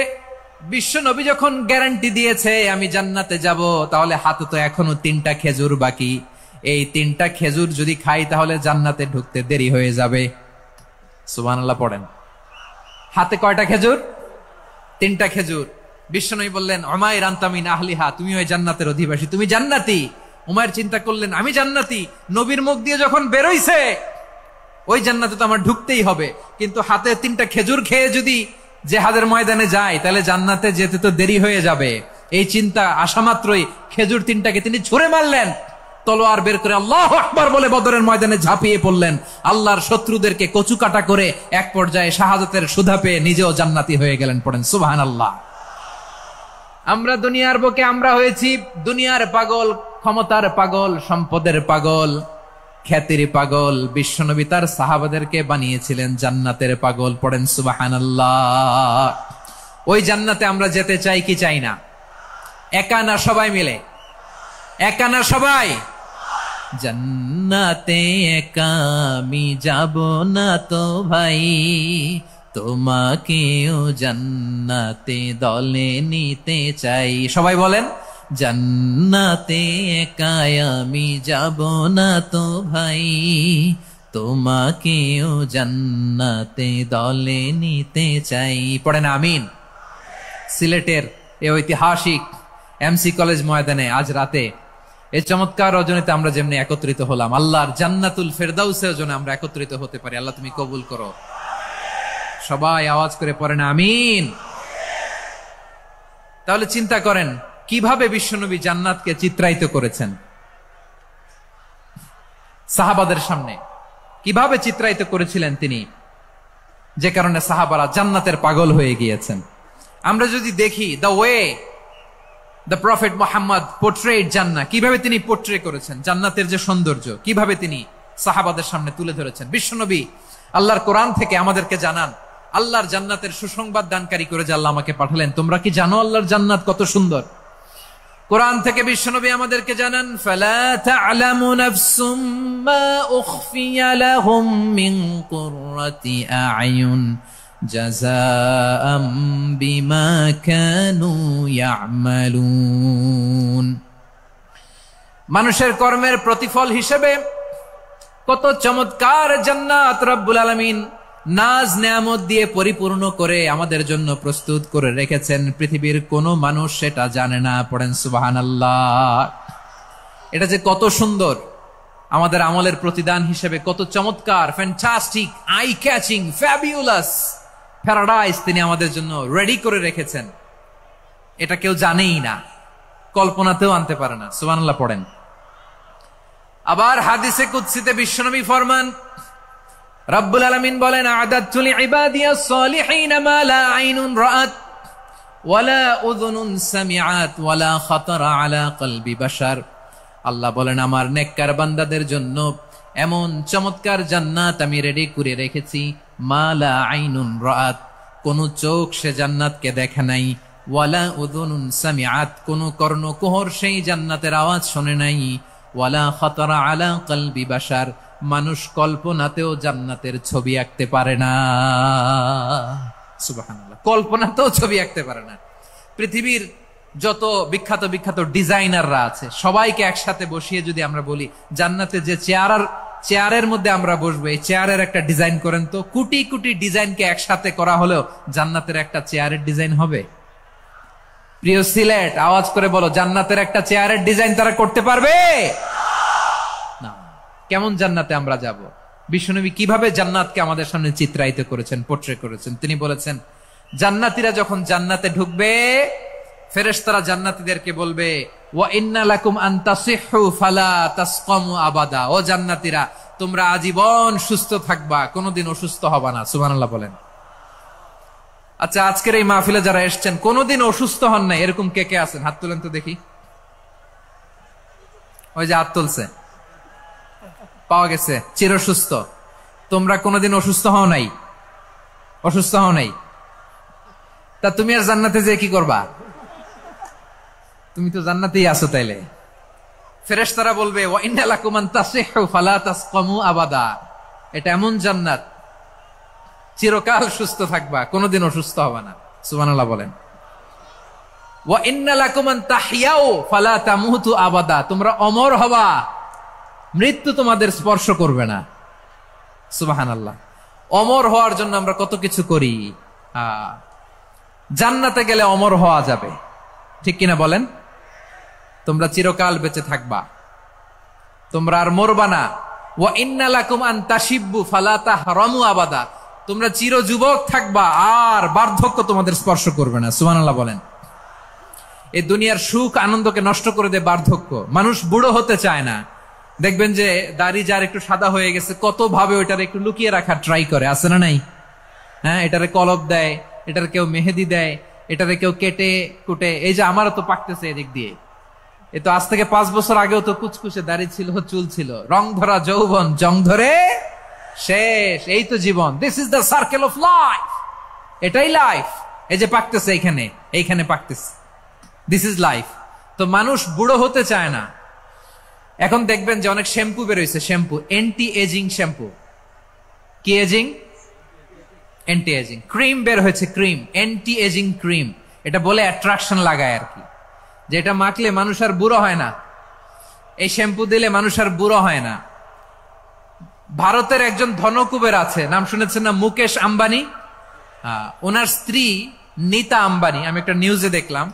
বিশ্বনবী যখন গ্যারান্টি দিয়েছে আমি জান্নাতে যাব, তাহলে হাতে তো এখনো 3টা খেজুর বাকি। এই 3টা খেজুর যদি খাই তাহলে জান্নাতে ঢুকতে দেরি হয়ে যাবে। সুবহানাল্লাহ পড়েন। হাতে কয়টা খেজুর? 3টা খেজুর। বিশ্বনবী বললেন, উমাইর আনতা মিন আহলিহা, তুমি ওই জান্নাতের অধিবাসী, তুমি জান্নাতি। উমাইর চিন্তা করলেন, আমি জান্নাতি, নবীর মুখ দিয়ে যখন বেরোইছে ওই জান্নাতে তো আমার ঢুকতেই হবে, কিন্তু হাতে 3টা খেজুর খেয়ে যদি জিহাদের ময়দানে যায় তাহলে জান্নাতে যেতে তো দেরি হয়ে যাবে। এই চিন্তা আসা মাত্রই খেজুর 3টাকে তিনি ছুঁড়ে মারলেন, তলোয়ার বের করে আল্লাহু আকবার বলে বদরের ময়দানে ঝাঁপিয়ে পড়লেন। আল্লাহর শত্রুদেরকে কচু কাটা করে এক পর্যায়ে শাহাদাতের সুধা পেয়ে নিজেও জান্নাতি হয়ে গেলেন। পড়েন সুবহানাল্লাহ। আমরা দুনিয়ার বুকে আমরা হয়েছি দুনিয়ার পাগল, ক্ষমতার পাগল, সম্পদের পাগল, খ্যাতির পাগল। বিশ্বনবী তার সাহাবাদেরকে বানিয়েছিলেন জান্নাতের পাগল। পড়েন সুবহানাল্লাহ। ওই জান্নাতে আমরা যেতে চাই কি চাই না? একা না সবাই মিলে? একা না সবাই? জান্নাতে একা আমি যাব না তো ভাই, তোমাকেও জান্নাতে দলে নিতে চাই। সবাই বলেন, জান্নাতে একা আমি যাব না তো ভাই, তোমাকেও জান্নাতে দলে নিতে চাই। পড়েন আমিন। সিলেটের এই ঐতিহাসিক এমসি কলেজ ময়দানে আজ রাতে এই চমৎকার রজনীতে আমরা যেমনি একত্রিত হলাম, আল্লাহর জান্নাতুল ফেরদাউসের জন্য আমরা একত্রিত হতে পারি। আল্লাহ তুমি কবুল করো। সবাই আওয়াজ করে পড়েন আমিন। তাহলে চিন্তা করেন কিভাবে বিশ্বনবী জান্নাতকে চিত্রায়িত করেছেন সাহাবাদের সামনে, কিভাবে চিত্রায়িত করেছিলেন তিনি, যে কারণে সাহাবারা জান্নাতের পাগল হয়ে গিয়েছেন। আমরা যদি দেখি the way the prophet Muhammad portrait জান্নাত, কিভাবে তিনি পোর্ট্রে করেছেন জান্নাতের যে সৌন্দর্য, কিভাবে তিনি সাহাবাদের সামনে তুলে ধরেছেন। বিশ্বনবী আল্লাহর কোরআন থেকে আমাদেরকে জানান আল্লাহর জান্নাতের সুসংবাদ দানকারী করে যে আল্লাহ আমাকে পাঠালেন। তোমরা কি জানো আল্লাহর জান্নাত কত সুন্দর? কোরআন থেকে বিশ্বনবী আমাদেরকে জানান, ফালা তা'লামু নাফসুম মা উখফিয়া লাহুম মিন কুররাতি আ'য়ুন জাযাআম বিমা কানু ইয়া'মালুন। মানুষের কর্মের প্রতিফল হিসেবে কত চমৎকার জান্নাত রব্বুল আলামিন নাজ নেয়ামত দিয়ে পরিপূর্ণ করে আমাদের জন্য প্রস্তুত করে রেখেছেন। পৃথিবীর কোন মানুষ সেটা জানে না। পড়েন সুবহানাল্লাহ। এটা যে কত সুন্দর, আমাদের আমলের প্রতিদান হিসেবে কত চমৎকার, fantastic, eye catching, fabulous paradise তিনি আমাদের জন্য রেডি করে রেখেছেন। এটা কেউ জানেই না, কল্পনাতেও আনতে পারে না। সুবহানাল্লাহ পড়েন। আবার হাদিসে কুদসিতে বিশ্বনবী ফরমান, রব্বুল আলামিন বলেন, আ'দাদতু লিইবাদিয়াস সালিহিন মা লা আইনুন রাআত ওয়ালা উযুনুন সামিআত ওয়ালা খাতারা আলা কলবি বাশার। আল্লাহ বলেন, আমার নেককার বান্দাদের জন্য এমন চমৎকার জান্নাত আমি রেডি করে রেখেছি, মা লা আইনুন রাআত, কোন চোখ সে জান্নাতকে দেখে নাই, ওয়ালা উযুনুন সামিআত, কোন কর্ণকুহর সেই জান্নাতের আওয়াজ শুনে নাই, ওয়ালা খাতারা আলা কলবি বাশার, মানুষ কল্পনাতেও জান্নাতের ছবি আঁকতে পারে না। সুবহানাল্লাহ, কল্পনাতেও ছবি আঁকতে পারে না। পৃথিবীর যত বিখ্যাত বিখ্যাত ডিজাইনাররা আছে সবাইকে একসাথে বসিয়ে যদি আমরা বলি জান্নাতে যে চেয়ারের মধ্যে আমরা বসবো, এই চেয়ারের একটা ডিজাইন করেন তো, কোটি কোটি ডিজাইনকে একসাথে করা হলেও জান্নাতের একটা চেয়ারের ডিজাইন হবে? প্রিয় সিলেট, আওয়াজ করে বলো, জান্নাতের একটা চেয়ারের ডিজাইন তারা করতে পারবে না। কেমন জান্নাতে আমরা যাব? বিশ্বনবী কিভাবে জান্নাতকে আমাদের সামনে চিত্রায়িত করেছেন, পোর্ট্রে করেছেন। তিনি বলেছেন, জান্নাতীরা যখন জান্নাতে ঢুকবে, ফেরেশতারা জান্নাতীদেরকে বলবে, ওয়া ইন্না লাকুম আন তাসিহু ফালা তাসকামু আবাদা। ও জান্নাতীরা, তোমরা আজীবন সুস্থ থাকবা, কোনোদিন অসুস্থ হবা না। সুবহানাল্লাহ বলেন। আচ্ছা, আজকের এই মাহফিলে যারা এসেছেন কোনোদিন অসুস্থ হন নাই, এরকম কে কে আছেন? হাত তুলেন তো দেখি। ওই যে হাত তুলছে, পাওয়া গেছে, চিরসুস্থ। তোমরা কোনোদিন অসুস্থ হও নাই? অসুস্থ হও নাই? তা তুমি আর জান্নাতে যে কি করবা? তুমি তো জান্নাতেই আছো। তাইলে ফেরেশতারা বলবে, ওয়া ইন্না লাকুম আন তাসিহু ফালা তাসকামু আবাদা। এটা এমন জান্নাত, চিরকাল সুস্থ থাকবা, কোনোদিন অসুস্থ হবে না। সুবহানাল্লাহ বলেন। ওয়া ইন্না লাকুম আন তাহইয়াউ ফালা তামুতু আবাদা। তোমরা অমর হবা, মৃত্যু তোমাদের স্পর্শ করবে না। সুবহানাল্লাহ। অমর হওয়ার জন্য আমরা কত কিছু করি। জান্নাতে গেলে অমর হওয়া যাবে, ঠিক কিনা বলেন? তোমরা চিরকাল বেঁচে থাকবা, তোমরা আর মরবা না। ওয়া ইন্না লাকুম আন তাশিব্বু ফালা তাহরামু আবাদা, তোমরা চির যুবক থাকবা, আর বার্ধক্য তোমাদের স্পর্শ করবে না। সুবহানাল্লাহ বলেন। এই দুনিয়ার সুখ আনন্দকে নষ্ট করে দেয় বার্ধক্য। মানুষ বুড়ো হতে চায় না। দেখবেন যে দাড়ি যার একটু সাদা হয়ে গেছে, কত ভাবে ওইটার একটু লুকিয়ে রাখার ট্রাই করে, আছে না নাই? হ্যাঁ, এটারে কলপ দেয়, এটার কেউ মেহেদি দেয়, এটারে কেউ কেটে কুটে। এই যে আমারও তো পাকতেছে এদিক দিয়ে, এ তো আজ থেকে 5 বছর আগেও তো কুচকুচে দাড়ি ছিল, চুল ছিল, রং ধরা যৌবন জং ধরে শেষ। এই তো জীবন, this is the circle of life, এটাই লাইফ। এই যে পাকতেছে এইখানে, এইখানে পাকতেছে, দিস ইজ লাইফ। তো মানুষ বুড়ো হতে চায় না। এখন দেখবেন যে অনেক শ্যাম্পু বেরোইছে, শ্যাম্পু অ্যান্টি এজিং শ্যাম্পু। কি এজিং? Anti ageing. ক্রিম বের হয়েছে, ক্রিম, অ্যান্টি এজিং ক্রিম। এটা বলে অ্যাট্রাকশন লাগায় আর কি, যে এটা মাখলে মানুষ আর বুড়ো হয় না, এই শ্যাম্পু দিলে মানুষ আর বুড়ো হয় না। ভারতের একজন ধনকুবের আছে, নাম শুনেছেন না? মুকেশ আম্বানি। ওনার স্ত্রী নীতা আম্বানি, আমি একটা নিউজে দেখলাম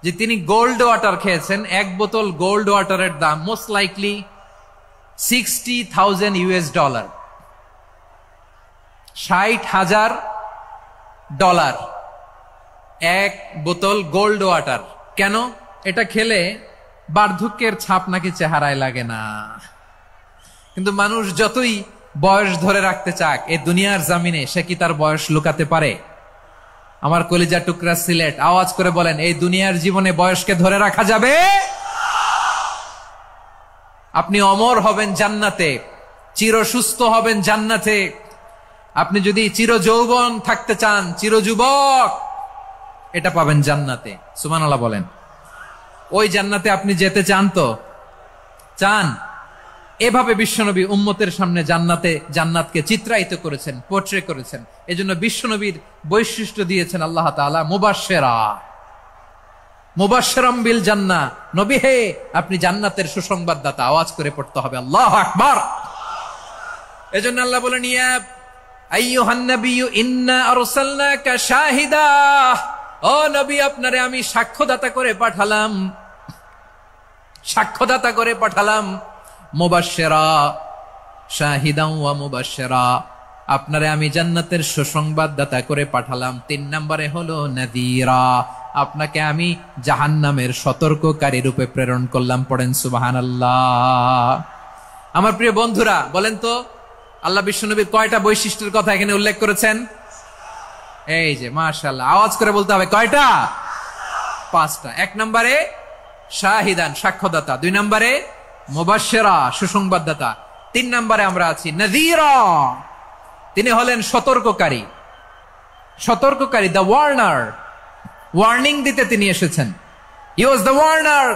যে তিনি গোল্ড ওয়াটার খেয়েছেন। 1 বোতল গোল্ড ওয়াটারের দাম মোস্ট লাইকলি $60,000, $60,000 1 বোতল গোল্ড ওয়াটার। কেন? এটা খেলে বার্ধক্যের ছাপ নাকি চেহারায় লাগে না। কিন্তু মানুষ যতই বয়স ধরে রাখতে চাক এই দুনিয়ার জামিনে, সে কি তার বয়স লুকাতে পারে? আমার কলিজা টুকরা সিলেট, আওয়াজ করে বলেন, এই দুনিয়ার জীবনে বয়সকে ধরে রাখা যাবে? আপনি অমর হবেন জান্নাতে, চির সুস্থ হবেন জান্নাতে। আপনি যদি চির যৌবন থাকতে চান, চির যুবক, এটা পাবেন জান্নাতে। সুবহানাল্লাহ বলেন। ওই জান্নাতে আপনি যেতে চান তো? চান? এভাবে বিশ্বনবী উম্মতের সামনে জান্নাতকে চিত্রায়িত করেছেন, পোর্ট্রে করেছেন। এজন্য বিশ্বনবীর বৈশিষ্ট্য দিয়েছেন আল্লাহ তাআলা মুবাশশিরাম বিল জান্নাহ। নবী হে, আপনি জান্নাতের সুসংবাদদাতা। আওয়াজ করে পড়তে হবে আল্লাহু আকবার। এজন্য আল্লাহ বলেন, ইয়া আইয়ুহান নাবিয়্যু ইন্না আরসালনাকা শাহিদা, ও নবী, আপনারে আমি সাক্ষ্যদাতা করে পাঠালাম, সাক্ষ্যদাতা করে পাঠালাম। মুবাশশিরা, শাহিদান ওয়া মুবাশশিরা, আপনারে আমি জান্নাতের সুসংবাদদাতা করে পাঠালাম। 3 নম্বরে হলো নাযীরা, আপনাকে আমি জাহান্নামের সতর্ককারী রূপে প্রেরণ করলাম। পড়েন সুবহানাল্লাহ। আমার প্রিয় বন্ধুরা, বলেন তো আল্লাহ বিশ্বনবীর কয়টা বৈশিষ্ট্যের কথা এখানে উল্লেখ করেছেন? এই যে মাশাআল্লাহ, আওয়াজ করে বলতে হবে, কয়টা? 5টা। 1 নম্বরে শাহিদান, সাক্ষ্যদাতা। 2 নম্বরে মুবাশশিরা, সুসংবাদদাতা। 3 নম্বরে আমরা আছি নাযীরা, তিনি হলেন সতর্ককারী। সতর্ককারী, দ্য ওয়ার্নার, ওয়ার্নিং দিতে তিনি এসেছেন। হি ওয়াজ দ্য ওয়ার্নার,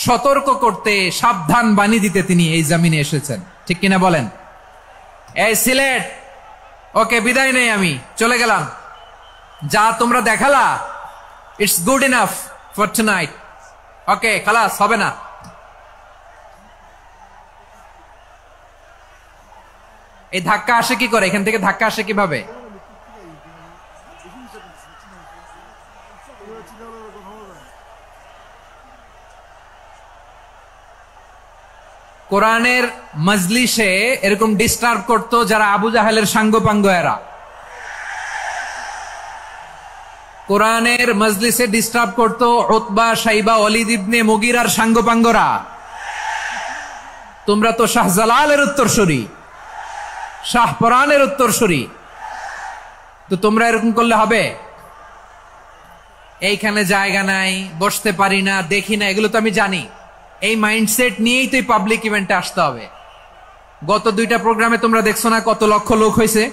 সতর্ক করতে, সাবধান বাণী দিতে তিনি এই জমিনে এসেছেন। ঠিক কিনা বলেন? এই সিলেট, ওকে, বিদায় নেই, আমি চলে গেলাম। যা তোমরা দেখালা, it's good enough for tonight. Okay, খালাস, হবে না। এই ধাক্কা আসে কি করে? এখান থেকে ধাক্কা আসে কিভাবে? কোরআনের মজলিসে এরকম ডিস্টার্ব করতো যারা আবু জাহেলের সাঙ্গপাঙ্গ এরা। কোরআনের মজলিসে ডিস্টার্ব করতো উতবা, শাইবা, ওয়ালিদ ইবনে মুগিরার সাঙ্গপাঙ্গরা। তোমরা তো শাহজালালের উত্তরসূরি, শাহপরানের উত্তরসূরি, তো তোমরা এরকম করলে হবে? এইখানে জায়গা নাই, বসতে পারি না, দেখি না, এগুলো তো আমি জানি। এই মাইন্ডসেট নিয়েই তো পাবলিক ইভেন্টে আসতে হবে। গত 2টা প্রোগ্রামে তোমরা দেখছো না কত লক্ষ লোক হয়েছে?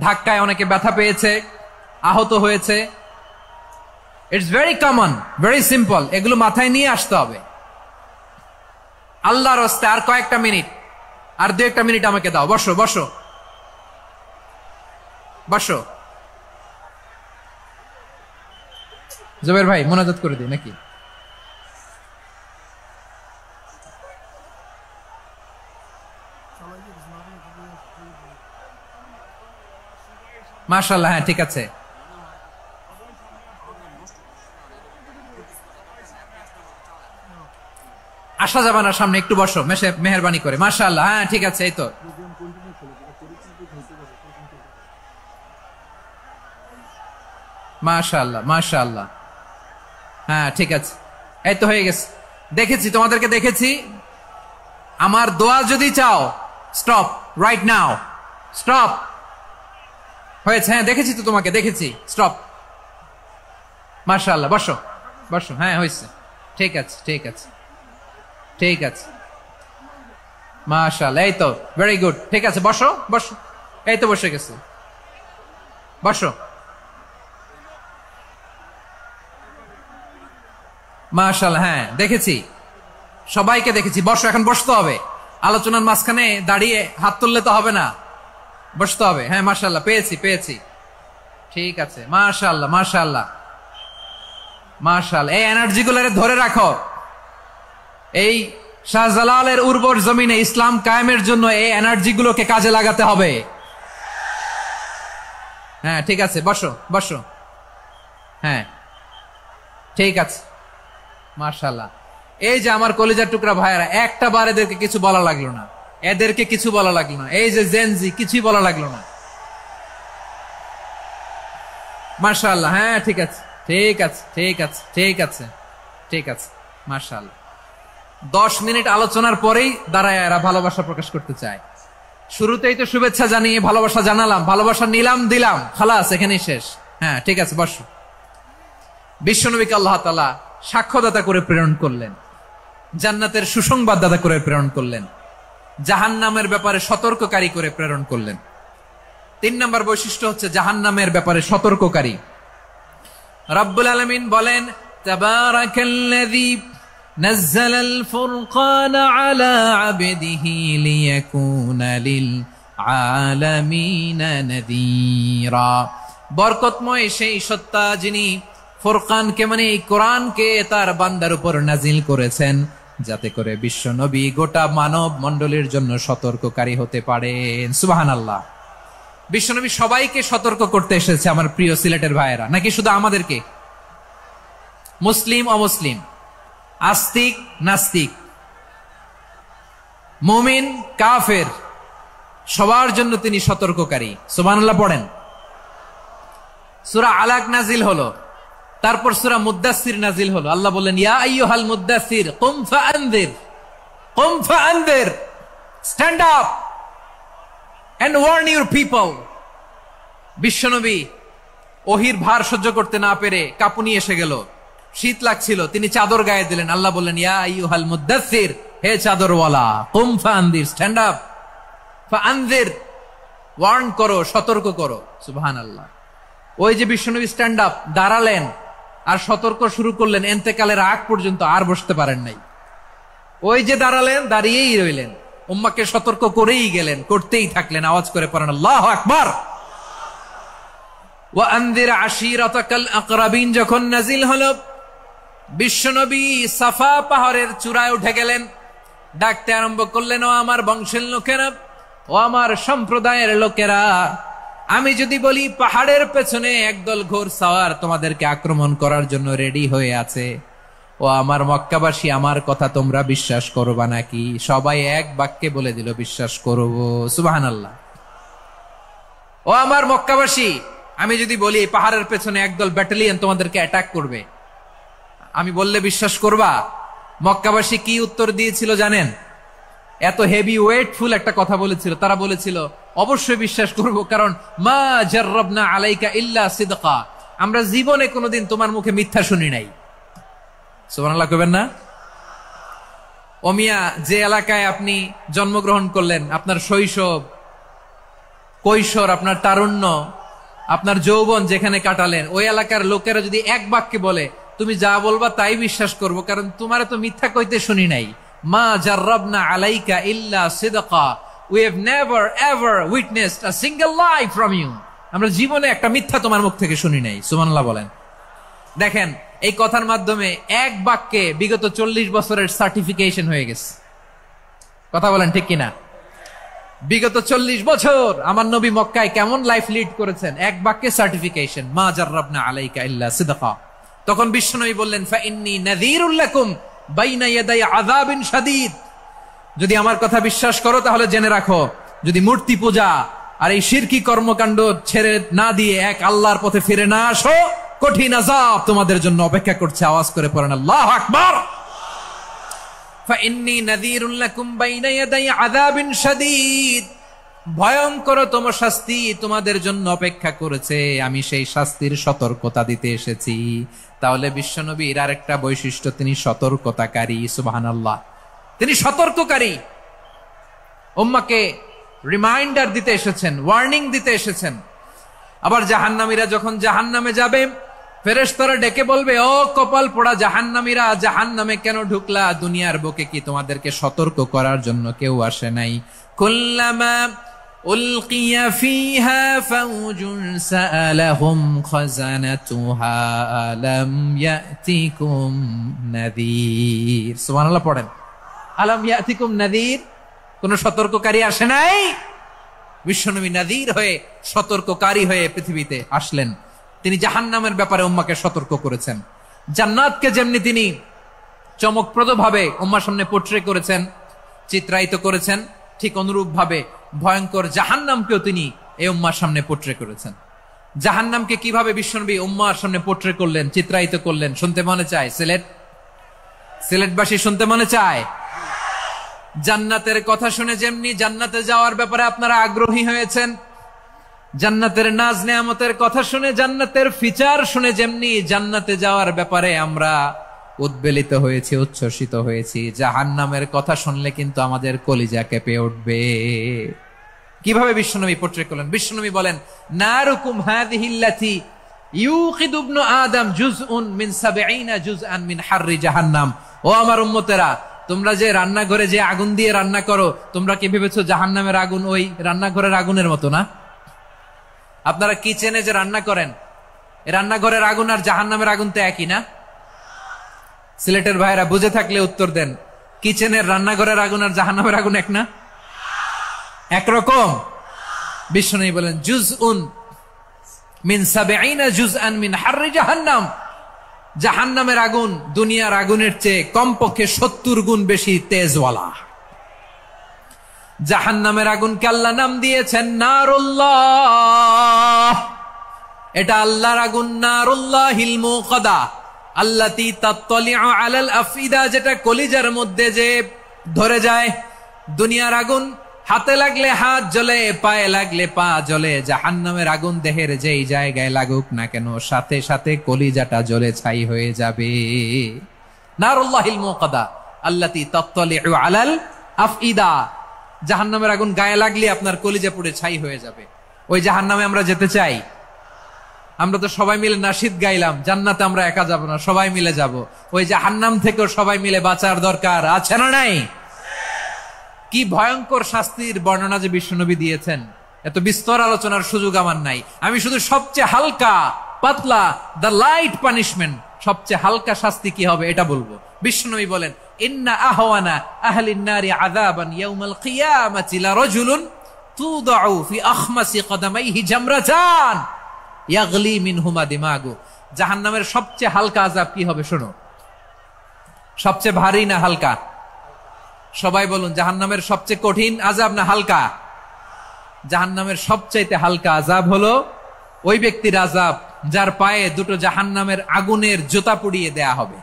ধাক্কায় অনেকে ব্যথা পেয়েছে, আহত হয়েছে। It's very common, very simple. এগুলো মাথায় নিয়ে আসতে হবে। আল্লাহর রাস্তে আর কয়েকটা মিনিট, আর 2-1 মিনিট আমাকে দাও। বসো বসো বসো। জুবাইর ভাই, মোনাজাত করে দিই নাকি? মাশাআল্লাহ, হ্যাঁ ঠিক আছে। আসা যাবে না সামনে, একটু বসো মেহেরবানি করে। মাশাআল্লাহ, হ্যাঁ ঠিক আছে, এই তো মাশাআল্লাহ মাশাআল্লাহ, হ্যাঁ ঠিক আছে, এই তো হয়ে গেছে। দেখেছি তোমাদেরকে, দেখেছি। আমার দোয়া যদি চাও, স্টপ রাইট নাও, স্টপ। হয়েছে, হ্যাঁ দেখেছি তো তোমাকে, দেখেছি, স্টপ। মাশাআল্লাহ, বসো বসো, হ্যাঁ হয়েছে, ঠিক আছে ঠিক আছে ঠিক আছে, মাশাআল্লাহ, এই তো ভেরি গুড, ঠিক আছে, বসো বসো, এই তো বসে গেছে, বসো। মাশাআল্লাহ, হ্যাঁ দেখেছি, সবাইকে দেখেছি। বসো, এখন বসতে হবে। আলোচনার মাঝখানে দাঁড়িয়ে হাত তুললে তো হবে না, বসতে হবে। হ্যাঁ মাশাআল্লাহ, পেয়েছি পেয়েছি, ঠিক আছে, মাশাআল্লাহ মাশাআল্লাহ মাশাআল্লাহ। এই এনার্জি গুলো ধরে রাখো। এই শাহজালালের উর্বর জমিনে ইসলাম কায়েমের জন্য এই এনার্জি গুলোকে কাজে লাগাতে হবে। হ্যাঁ ঠিক আছে, বসো বসো, হ্যাঁ ঠিক আছে, মাশাআল্লাহ। এই যে আমার কলিজার টুকরা ভাইয়েরা, একটা বার এদেরকে কিছু বলা লাগলো না, এদেরকে কিছু বলা লাগলো না। এই যে জেনজি, কিছুই বলা লাগলো না। মাশাআল্লাহ, হ্যাঁ ঠিক আছে ঠিক আছে ঠিক আছে ঠিক আছে ঠিক আছে, মাশাআল্লাহ। 10 মিনিট আলোচনার পরেই দাঁড়ায় এরা ভালোবাসা প্রকাশ করতে চায়। শুরুতেই তো শুভেচ্ছা জানিয়ে ভালোবাসা জানালাম, ভালোবাসা নিলাম দিলাম, খালাস, এখানেই শেষ। হ্যাঁ ঠিক আছে, বসো। বিশ্বনবীকে আল্লাহ তাআলা সাক্ষ্যদাতা করে প্রেরণ করলেন, জান্নাতের সুসংবাদদাতা করে প্রেরণ করলেন, জাহান্নামের ব্যাপারে সতর্ককারী করে প্রেরণ করলেন। 3 নম্বর বৈশিষ্ট্য হচ্ছে জাহান্নামের ব্যাপারে সতর্ককারী। রব্বুল আলামিন বলেন, তাবারাকাল্লাযী নাযালাল ফুরকানা আলা আবদিহি লিয়াকুনা লিল আলামিনা নাযীরা। বরকতময় সেই সত্তা যিনি ফুরকানকে, মানে এই কোরআনকে তার বান্দার উপর নাজিল করেছেন, যাতে করে বিশ্ব নবী গোটা মানব মণ্ডলীর জন্য সতর্ককারী হতে পারেন। সুবহানাল্লাহ। বিশ্বনবী সবাইকে সতর্ক করতে এসেছে, আমার প্রিয় সিলেটের ভাইয়েরা, নাকি শুধু আমাদেরকে? মুসলিম অমুসলিম, আস্তিক নাস্তিক, মুমিন কাফের, সবার জন্য তিনি সতর্ককারী। সুবহানাল্লাহ পড়েন। সূরা আলাক নাজিল হলো, তারপর সূরা মুদ্দাসসির নাজিল হলো। আল্লাহ বললেন, ইয়া আইয়ুহাল মুদ্দাসসির কুম ফাআনযির, কুম ফাআনযির, stand up and warn your people. বিশ্বনবী ওহির ভার সহ্য করতে না পেরে কাঁপুনি এসে গেল, শীত লাগছিল, তিনি চাদর গায়ে দিলেন। আল্লাহ বললেন, ইয়া আইয়ুহাল মুদ্দাসসির, হে চাদরওয়ালা, কুম ফাআনযির, স্ট্যান্ড আপ, ফাআনযির, ওয়ার্ন করো, সতর্ক করো। সুবহানাল্লাহ। ওই যে বিশ্বনবী স্ট্যান্ড আপ, দাঁড়ালেন আর সতর্ক শুরু করলেন, এন্তেকালের আগ পর্যন্ত আর বসতে পারেন নাই। ওই যে দাঁড়ালেন, দাঁড়িয়েই রইলেন, উম্মাকে সতর্ক করেই গেলেন, করতেই থাকলেন। আওয়াজ করে পড়েন আল্লাহু আকবার। ওয়া আনযির আশীরাতাকাল আকরাবিন যখন নাজিল হলো, বিশ্বনবী সাফা পাহাড়ের চূড়ায় উঠে গেলেন, ডাকতে আরম্ভ করলেন, ও আমার বংশের লোকেরা, ও আমার সম্প্রদায়ের লোকেরা, আমি যদি বলি পাহাড়ের পেছনে একদল ঘোড়সাওয়ার তোমাদেরকে আক্রমণ করার জন্য রেডি হয়ে আছে, ও আমার মক্কাবাসী, আমার কথা তোমরা বিশ্বাস করবা নাকি? সবাই এক বাক্যে বলে দিল, বিশ্বাস করব। সুবহানাল্লাহ। ও আমার মক্কাবাসী, আমি যদি বলি পাহাড়ের পেছনে একদল ব্যাটালিয়ন তোমাদেরকে অ্যাটাক করবে, আমি বললে বিশ্বাস করবা? মক্কাবাসী কি উত্তর দিয়েছিল জানেন? এত হেভি ওয়েটফুল একটা কথা বলেছিল। তারা বলেছিল, অবশ্যই বিশ্বাস করব, কারণ মা জাররাবনা আলাইকা ইল্লা সিদকা, আমরা জীবনে কোনোদিন তোমার মুখে মিথ্যা শুনি নাই। সুবহানাল্লাহ কইবেন না? ও মিয়া, যে এলাকায় আপনি জন্মগ্রহণ করলেন, আপনার শৈশব, কৈশোর, আপনার তারুণ্য, আপনার যৌবন যেখানে কাটালেন, ওই এলাকার লোকেরা যদি এক বাক্যে বলে তুমি যা বলবা তাই বিশ্বাস করব, কারণ তোমার তো মিথ্যা কইতে শুনি নাই। মা জাররাবনা আলাইকা ইল্লা সিদকা, we have never ever witnessed a single lie from you, আমরা জীবনে একটা মিথ্যা তোমার মুখ থেকে শুনি নাই। সুবহানাল্লাহ বলেন। দেখেন, এই কথার মাধ্যমে এক বাক্যে বিগত 40 বছরের সার্টিফিকেশন হয়ে গেছে। কথা বলেন ঠিক কিনা? বিগত 40 বছর আমার নবী মক্কায় কেমন লাইফ লিড করেছেন, এক বাক্যে সার্টিফিকেশন, মা জাররাবনা আলাইকা ইল্লা সিদকা। তখন বিশ্বনবী বললেন, ফা ইন্নী নাযীরুল লাকুম বাইনা ইয়াদাই আযাবিন শাদীদ। যদি আমার কথা বিশ্বাস করো তাহলে জেনে রাখো, যদি মূর্তি পূজা আর এই শিরকি কর্মকাণ্ড ছেড়ে না দিয়ে এক আল্লাহর পথে ফিরে না আসো, কঠিন আযাব তোমাদের জন্য অপেক্ষা করছে। আওয়াজ করে পড়েন আল্লাহু আকবার। ফাইন্নী নাযীরুল লাকুম বাইনা ইয়াদাই আযাবিন শাদীদ। ভয়ঙ্করতম শাস্তি তোমাদের জন্য অপেক্ষা করেছে, আমি সেই শাস্তির সতর্কতা দিতে এসেছি। তাহলে বিশ্বনবীর আরেকটা বৈশিষ্ট্য, তিনি সতর্কতাকারী। সুবহানাল্লাহ, তিনি সতর্ককারী। উম্মাহকে রিমাইন্ডার দিতে এসেছেন, ওয়ার্নিং দিতে এসেছেন। আবার জাহান্নামীরা যখন জাহান্নামে যাবে, ফেরেশতারা ডেকে বলবে, ও কপাল পোড়া জাহান্নামীরা, জাহান্নামে কেন ঢুকলা? দুনিয়ার বুকে কি তোমাদেরকে সতর্ক করার জন্য কেউ আসে নাই? কুল্লামা উলকিয়া ফিহা ফাউজুন সাআলাহুম খাযানাতুহা আলাম ইয়াতিকুম নাযীর। সুবহানাল্লাহ পড়েন, আলাম ইয়াতিকুম নাযীর। কোন সতর্ককারী আসে নাই? বিশ্বনবী নাযীর হয়ে, সতর্ককারী হয়ে পৃথিবীতে আসলেন। তিনি জাহান্নামের ব্যাপারে উম্মাহকে সতর্ক করেছেন। জান্নাতকে যেমনি তিনি চমকপ্রদ ভাবে উম্মার সামনে পোট্রে করেছেন, চিত্রায়িত করেছেন, ঠিক অনুরূপ ভাবে ভয়ঙ্কর জাহান্নামকেও তিনি এই উম্মার সামনে পোট্রে করেছেন। জাহান্নামকে কিভাবে বিশ্বনবী উম্মার সামনে পোট্রে করলেন, চিত্রায়িত করলেন, শুনতে মনে চায়? সিলেটবাসী শুনতে মনে চায়? জান্নাতের কথা শুনে যেমনি জান্নাতে যাওয়ার ব্যাপারে আপনারা আগ্রহী হয়েছেন, জান্নাতের নাজ নেয়ামতের কথা শুনে, জান্নাতের ফিচার শুনে যেমনি জান্নাতে যাওয়ার ব্যাপারে আমরা উদ্বেলিত হয়েছি, উচ্ছ্বসিত হয়েছি, জাহান্নামের কথা শুনলে কিন্তু আমাদের কলিজা কেঁপে উঠবে। কিভাবে বিশ্বনবী পোট্রে করলেন? বিশ্বনবী বলেন, নারুকুম হাযিহিল্লাতী ইউকিদু ইবনু আদম জুজউন মিন ৭০ জুজআন মিন হাররি জাহান্নাম। ও আমার উম্মতেরা, তোমরা যে রান্নাঘরে যে আগুন দিয়ে রান্না করো, তোমরা কি ভেবেছো জাহান্নামের আগুন ওই রান্নাঘরের আগুনের মতো না? আপনারা কিচেনে যে রান্না করেন, রান্নাঘরের আগুন আর জাহান্নামের আগুন তো একই না? সিলেটের ভাইরা বুঝে থাকলে উত্তর দেন, কিচেনের রান্নাঘরের আগুন আর জাহান্নামের আগুন এক না? একরকম? বিশ্বনবী বলেন, জুজউন মিন ৭০ জুজআন মিন হাররি জাহান্নাম। জাহান্নামের আগুন দুনিয়ার আগুনের চেয়ে কমপক্ষে ৭০ গুণ বেশি তেজওয়ালা। জাহান্নামের আগুনকে আল্লাহ নাম দিয়েছেন নারুল্লাহ। এটা আল্লাহর আগুন, নারুল্লাহিল মুকাদা আল্লাতী তাত্তালিউ আলাল আফইদা, যেটা কলিজার মধ্যে যে ধরে যায়। দুনিয়ার আগুন হাতে লাগলে হাত জ্বলে, পায়ে লাগলে পা জ্বলে। জাহান্নামের আগুন দেহের যেই জায়গায় লাগুক না কেন, সাথে সাথে কলিজাটা জ্বলে ছাই হয়ে যাবে। নারুল্লাহিল মুকাদা আল্লাতী তাত্তালিউ আলাল আফইদা। জাহান্নামের আগুন গায়ে লাগলে আপনার কলিজা পুড়ে ছাই হয়ে যাবে। ওই জাহান্নামে আমরা যেতে চাই? আমরা তো সবাই মিলে নাশিদ গাইলাম, জান্নাতে আমরা একা যাব না, সবাই মিলে যাব। ওই জাহান্নাম থেকেও সবাই মিলে বাঁচার দরকার আছে না নাই? কি ভয়ঙ্কর শাস্তির বর্ণনা যে বিশ্বনবী দিয়েছেন, এত বিস্তর আলোচনার সুযোগ আমার নাই। আমি শুধু সবচেয়ে হালকা পাতলা, দ্য লাইট পানিশমেন্ট, সবচেয়ে হালকা শাস্তি কি হবে এটা বলবো। বিশ্বনবী বলেন, ইন্না আহওয়ানা আহলিন নারি আযাবান ইয়াউমাল কিয়ামাতি লারাজুলুন তুদাউ ফি আখমাসি কদামাইহি জামরাতান ইয়াগলি মিনহুমা দিমাগু। জাহান্নামের সবচেয়ে হালকা আযাব কি হবে শোনো। সবচেয়ে ভারী না হালকা? সবাই বলুন, জাহান্নামের সবচেয়ে কঠিন আযাব না হালকা? জাহান্নামের সবচাইতে হালকা আযাব হলো ওই ব্যক্তির আযাব যার পায়ে দুটো জাহান্নামের আগুনের জুতা পুড়িয়ে দেয়া হবে।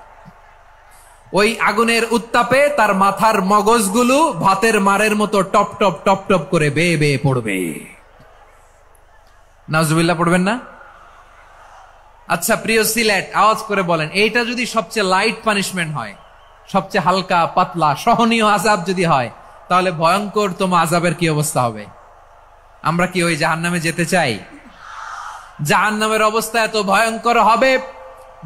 ওই আগুনের উত্তাপে তার মাথার মগজগুলো ভাতের মারের মতো টপ টপ টপ টপ করে বেয়ে বেয়ে পড়বে। নাউজুবিল্লাহ পড়বেন না? আচ্ছা প্রিয় সিলেট, আওয়াজ করে বলেন, এইটা যদি সবচেয়ে লাইট পানিশমেন্ট হয়, সবচেয়ে হালকা পাতলা সহনীয় আযাব যদি হয়, তাহলে ভয়ঙ্করতম আযাবের কি অবস্থা হবে? আমরা কি ওই জাহান্নামে যেতে চাই? জাহান্নামের অবস্থা এত ভয়ঙ্কর হবে,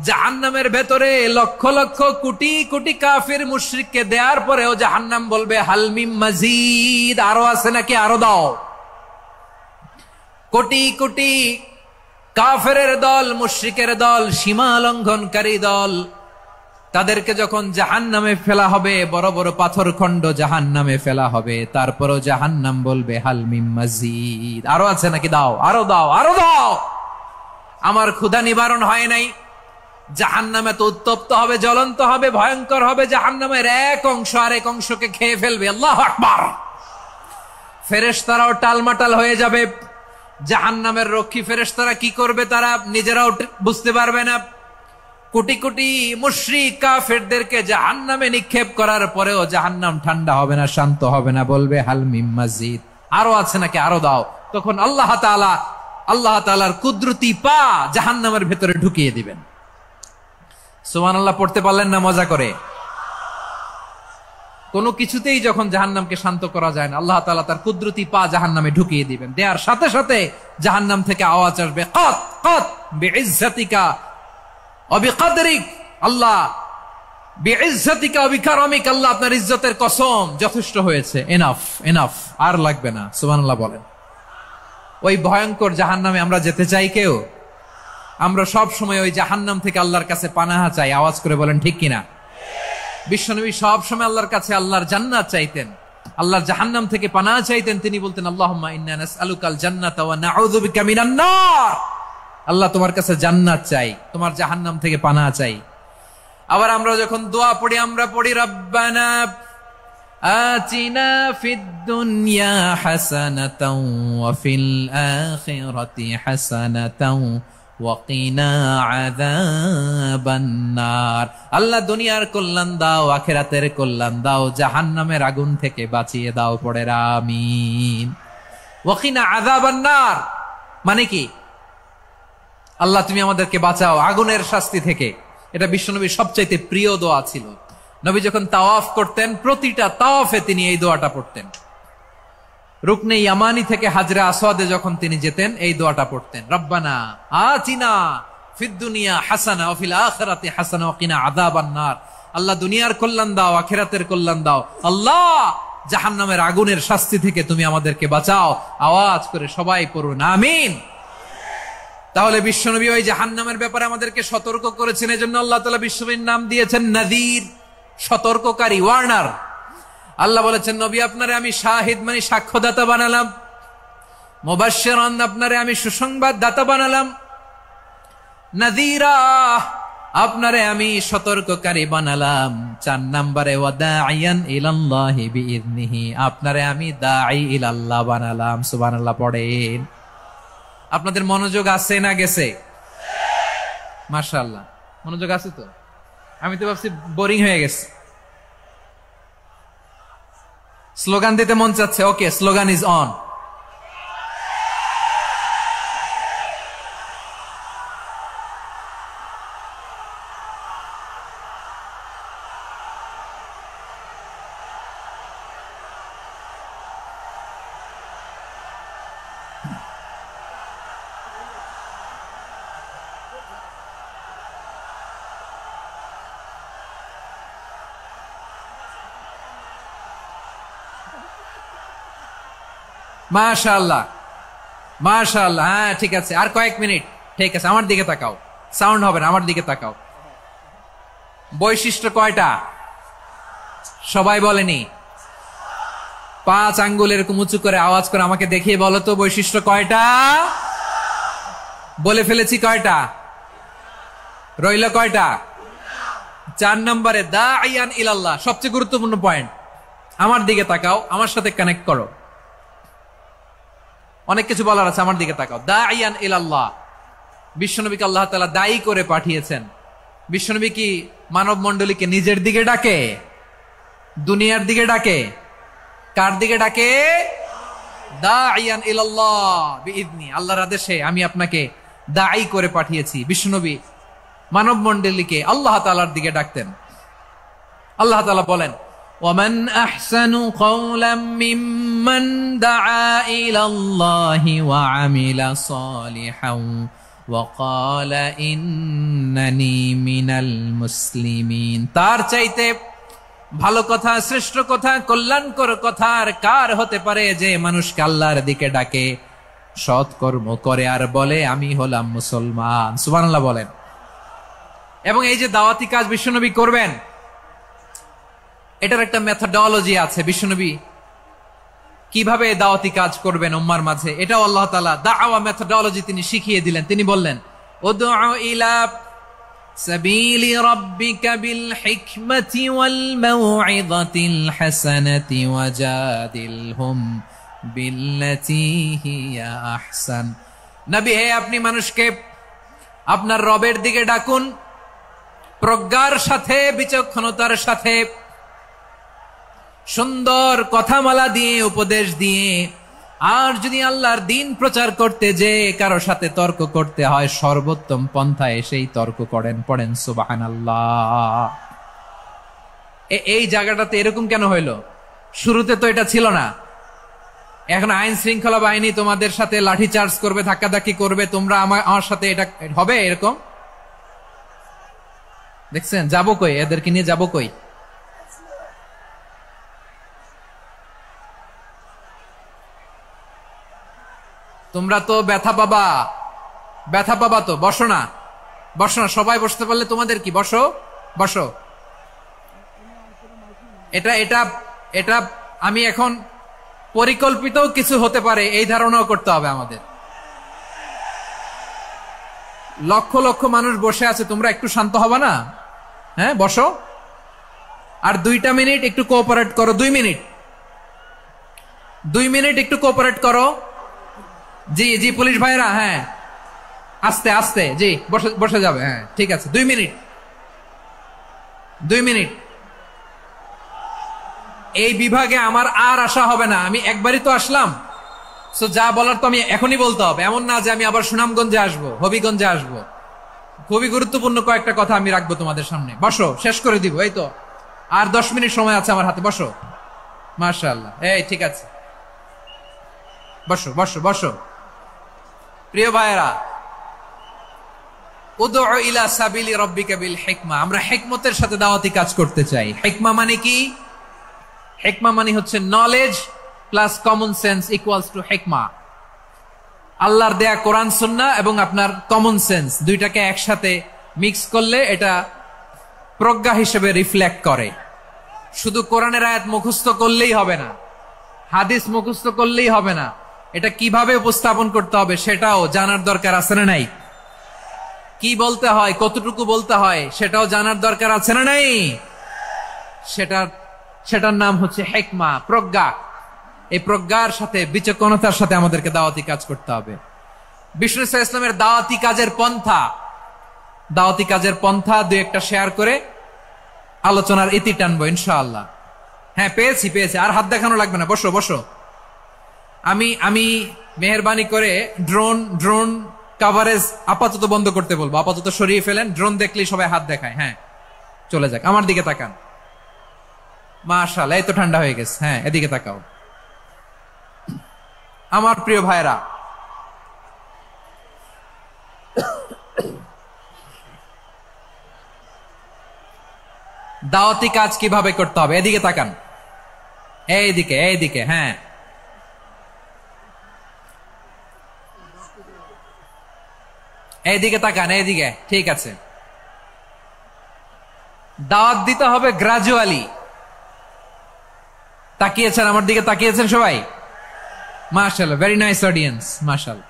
জাহান্নামের ভেতরে লক্ষ লক্ষ কোটি কোটি কাফির মুশরিককে দেওয়ার পরেও জাহান্নাম বলবে, হাল মিন মাজিদ, আরো আছে নাকি, আরো দাও। কোটি কোটি কাফেরের দল, মুশরিকের দল, সীমা লঙ্ঘনকারী দল, তাদেরকে যখন জাহান্নামে ফেলা হবে, বড় বড় পাথর খণ্ড জাহান্নামে ফেলা হবে, তারপরও জাহান্নাম বলবে, হাল মিন মাজিদ, আরো আছে নাকি, দাও, আরো দাও, আরো দাও। আমার ক্ষুধা নিবারণ হয় নাই, জাহান্নামে তো উত্তপ্ত হবে, জ্বলন্ত হবে, ভয়ঙ্কর হবে। জাহান্নামের এক অংশ আরেক অংশকে খেয়ে ফেলবে। আল্লাহু আকবার। ফেরেশতারাও টালমাটাল হয়ে যাবে। জাহান্নামের রক্ষী ফেরেশতারা কি করবে তারা নিজেরাও বুঝতে পারবে না। কোটি কোটি মুশরিক কাফেরদেরকে জাহান্নামে নিক্ষেপ করার পরেও জাহান্নাম ঠান্ডা হবে না, শান্ত হবে না, বলবে হাল মিম মাজিদ, আরো আছে নাকি, আরো দাও। তখন আল্লাহ তাআলার কুদরতি পা জাহান্নামের ভেতরে ঢুকিয়ে দিবেন। সুবহানাল্লাহ পড়তে পারলেন না মজা করে? কোনো কিছুতেই যখন জাহান্নামকে শান্ত করা যায় না, আল্লাহ তাআলা তার কুদরতি পা জাহান্নামে ঢুকিয়ে দিবেন। দেওয়ার সাথে সাথে জাহান্নাম থেকে আওয়াজ আসবে, কাত কাত বিইজ্জাতিকা ওয়া বিকদরিক, আল্লাহ বিইজ্জাতিকা ওয়া বিকারামিক, আল্লাহ আপনার ইজ্জতের কসম, যথেষ্ট হয়েছে, এনাফ এনাফ, আর লাগবে না। সুবহানাল্লাহ বলেন। ওই ভয়ঙ্কর জাহান্নামে আমরা যেতে চাই কেউ? আমরা সব সময় ওই জাহান্নাম থেকে আল্লাহর কাছে পানাহা চাই। আওয়াজ করে বলেন ঠিক কিনা? বিশ্বনবী সব সময় আল্লাহর কাছে আল্লাহর জান্নাত চাইতেন, আল্লাহর জাহান্নাম থেকে পানাহা চাইতেন। তিনি বলতেন আল্লাহুম্মা ইন্না নাসআলুকাল জান্নাতা ওয়া নাউযু বিকা মিনান নার। আল্লাহ তোমার কাছে জান্নাত চাই, তোমার জাহান্নাম থেকে পানাহা চাই। আবার আমরা যখন দোয়া পড়ি, আমরা পড়ি রব্বানা আতিনা ফিদ দুনিয়া হাসানাতাও ওয়া ফিল আখিরাতি হাসানাতাও ওয়া কিনা আযাবান নার। আল্লাহ দুনিয়ার কল্যাণ দাও, আখিরাতের কল্যাণ দাও, জাহান্নামের আগুন থেকে বাঁচিয়ে দাও। পড়ে আমিন। ওয়া কিনা আযাবান নার মানে কি? আল্লাহ তুমি আমাদেরকে বাঁচাও আগুনের শাস্তি থেকে। এটা বিশ্বনবীর সবচাইতে প্রিয় দোয়া ছিল। নবী যখন তাওয়াফ করতেন, প্রতিটা তাওয়াফে তিনি এই দোয়াটা পড়তেন। রুকনে ইয়ামানি থেকে হাজরে আসওয়াদে যখন তিনি যেতেন, এই দোয়াটা পড়তেন, রব্বানা আতিনা ফিদ দুনিয়া হাসানা ওয়া ফিল আখিরাতি হাসানা ওয়া কিনা আযাবান নার। আল্লাহ দুনিয়ার কল্যাণ দাও, আখিরাতের কল্যাণ দাও। আল্লাহ জাহান্নামের আগুনের শাস্তি থেকে তুমি আমাদেরকে বাঁচাও। আওয়াজ করে সবাই পড়ুন আমিন। তাহলে বিশ্বনবী ওই জাহান্নামের ব্যাপারে আমাদেরকে সতর্ক করেছেন। এজন্য আল্লাহ তাআলা বিশ্বনবীর নাম দিয়েছেন নাযীর, সতর্ককারী, ওয়ার্নার। আল্লাহ বলেছেন নবী আপনারে আমি শাহিদ মানে সাক্ষ্যদাতা বানালাম, মুবাশশিরান আপনারে আমি সুসংবাদ দাতা বানালাম, নাযীরা আপনারে আমি সতর্ককারী বানালাম। 4 নম্বরে ওয়া দাঈয়ান ইলাল্লাহি বিইذনিহি, আপনারে আমি দাঈ ইলাল্লাহ বানালাম। সুবহানাল্লাহ পড়েন। আপনাদের মনোযোগ আছে না গেছে? মাশাআল্লাহ মনোযোগ আছে তো। আমি তো ভাবছি বোরিং হয়ে গেছে। স্লোগান দিতে মন চাচ্ছে। ওকে, স্লোগান ইজ অন। মাশাআল্লাহ মাশাআল্লাহ। হ্যাঁ ঠিক আছে, আর কয়েক মিনিট। ঠিক আছে, আমার দিকে তাকাও, সাউন্ড হবে না, আমার দিকে তাকাও। বৈশিষ্ট্য কয়টা সবাই বলেনি? 5 আঙ্গুল এরকম উঁচু করে আওয়াজ করে আমাকে দেখিয়ে বলো তো বৈশিষ্ট্য কয়টা? বলে ফেলেছি কয়টা? রইল কয়টা? 4 নম্বরে দাঈয়ান ইলাল্লাহ, সবচেয়ে গুরুত্বপূর্ণ পয়েন্ট। আমার দিকে তাকাও, আমার সাথে কানেক্ট করো। অনেক কিছু বলার আছে, আমার দিকে তাকাও। দাঈয়ান ইলাল্লাহ, বিশ্বনবীকে আল্লাহ তাআলা দায়ী করে পাঠিয়েছেন। বিশ্বনবী কি মানব মণ্ডলীকে নিজের দিকে ডাকে? দুনিয়ার দিকে ডাকে? কার দিকে ডাকে? দাঈয়ান ইলাল্লাহ বিইذনি, আল্লাহর আদেশে আমি আপনাকে দায়ী করে পাঠিয়েছি। বিশ্বনবী মানব মণ্ডলীকে আল্লাহ তাআলার দিকে ডাকতেন। আল্লাহ তাআলা বলেন ومن أحسن قولا ممن دعا إلى الله وعمل صالحا وقال إنني من المسلمين। তার চাইতে ভালো কথা, শ্রেষ্ঠ কথা, কল্যাণকর কথা আর কার হতে পারে যে মানুষকে আল্লাহর দিকে ডাকে, সৎ কর্ম করে আর বলে আমি হলাম মুসলমান। সুবহানাল্লাহ বলেন। এবং এই যে দাওয়াতি কাজ বিশ্বনবী করবেন, এটার একটা মেথডোলজি আছে। বিশ্বনবী কিভাবে দাওয়াতি কাজ করবেন উম্মার মাঝে, এটাও আল্লাহ তাআলা দাওয়া মেথডোলজি তিনি শিখিয়ে দিলেন। তিনি বললেন উদউ ইলা সাবিলি রাব্বিকা বিল হিকমাতি ওয়াল মাউইযাতিল হাসানাতি ওয়াজাদিলহুম বিল্লাতী হিয়া আহসান। নবী হে, আপনি মানুষকে আপনার রবের দিকে ডাকুন প্রজ্ঞার সাথে, বিচক্ষণতার সাথে, সুন্দর কথামালা দিয়ে, উপদেশ দিয়ে। আর যদি আল্লাহর দিন প্রচার করতে যে কারো সাথে তর্ক করতে হয়, সর্বোত্তম পন্থায় সেই তর্ক করেন। পড়েন সুবহানাল্লাহ। এই জায়গাটাতে এরকম কেন হইল? শুরুতে তো এটা ছিল না। এখন আইন শৃঙ্খলা বাহিনী তোমাদের সাথে লাঠি চার্জ করবে, ধাক্কাধাক্কি করবে, তোমরা আমার সাথে এটা হবে এরকম? দেখছেন যাবো কই? এদেরকে নিয়ে যাবো কই? তোমরা তো ব্যথা পাবা, ব্যথা পাবা তো। বসো না, বসো না, সবাই বসতে পারলে তোমাদের কি? বসো, বসো। এটা এটা এটা আমি এখন পরিকল্পিত কিছু হতে পারে এই ধারণাও করতে হবে আমাদের। লক্ষ লক্ষ মানুষ বসে আছে, তোমরা একটু শান্ত হবে না? হ্যাঁ, বসো। আর 2টা মিনিট একটু কোঅপারেট করো। 2 মিনিট, 2 মিনিট একটু কোঅপারেট করো। জি জি, পুলিশ ভাইরা, হ্যাঁ, আস্তে আস্তে, জি, বসে বসে যাবে। হ্যাঁ, ঠিক আছে। 2 মিনিট, 2 মিনিট। এই বিভাগে আমার আর আসা হবে না। আমি একবারই তো আসলাম, সো যা বলার তো আমি এখনই বলতে হবে। এমন না যে আমি আবার সুনামগঞ্জে আসবো, হবিগঞ্জে আসবো। খুবই গুরুত্বপূর্ণ কয়েকটা কথা আমি রাখবো তোমাদের সামনে। বসো, শেষ করে দিব। এই তো আর 10 মিনিট সময় আছে আমার হাতে। বসো। মাশাআল্লাহ। এই ঠিক আছে, বসো বসো বসো। প্রিয় ভাইয়েরা, উদউ ইলা সাবিলি রাব্বিকা বিল হিকমা। আমরা হিকমতের সাথে দাওয়াতি কাজ করতে চাই। হিকমা মানে কি? হিকমা মানে হচ্ছে knowledge plus common sense equals to হিকমা। আল্লাহর দেয়া কোরআন সুন্নাহ এবং আপনার কমন সেন্স দুইটাকে একসাথে মিক্স করলে এটা প্রজ্ঞা হিসেবে রিফ্লেক্ট করে। শুধু কোরআনের আয়াত মুখস্থ করলেই হবে না, হাদিস মুখস্থ করলেই হবে না, এটা কিভাবে উপস্থাপন করতে হবে সেটাও জানার দরকার আছে না নাই? কি বলতে হয়, কতটুকু বলতে হয় সেটাও জানার দরকার আছে না নাই? সেটার নাম হচ্ছে হিকমা, প্রজ্ঞা। এই প্রজ্ঞার সাথে, বিচক্ষণতার সাথে আমাদেরকে দাওয়াতি কাজ করতে হবে। বিষ্ণু ইসলামের দাওয়াতি কাজের পন্থা 2-1টা শেয়ার করে আলোচনার ইতি টানবো ইনশাআল্লাহ। হ্যাঁ, পেয়েছি। আর হাত দেখানো লাগবে না, বসো বসো। আমি মেহেরবানি করে ড্রোন কভারেজ আপাতত বন্ধ করতে বলবো। আপাতত সরিয়ে ফেলেন। ড্রোন দেখলেই সবাই হাত দেখায়। হ্যাঁ, চলে যাক। আমার দিকে তাকান। মাশাআল্লাহ, এই তো ঠান্ডা হয়ে গেছে। হ্যাঁ, এদিকে তাকাও। আমার প্রিয় ভাইরা, দাওয়াতি কাজ কিভাবে করতে হবে এদিকে তাকান। এইদিকে, হ্যাঁ। এইদিকে তাকান, এইদিকে, ঠিক আছে। দাওয়াত দিতে হবে গ্রাজুয়ালি। তাকিয়েছেন আমার দিকে? তাকিয়েছেন সবাই? মাশাআল্লাহ, ভেরি নাইস অডিয়েন্স, মাশাআল্লাহ।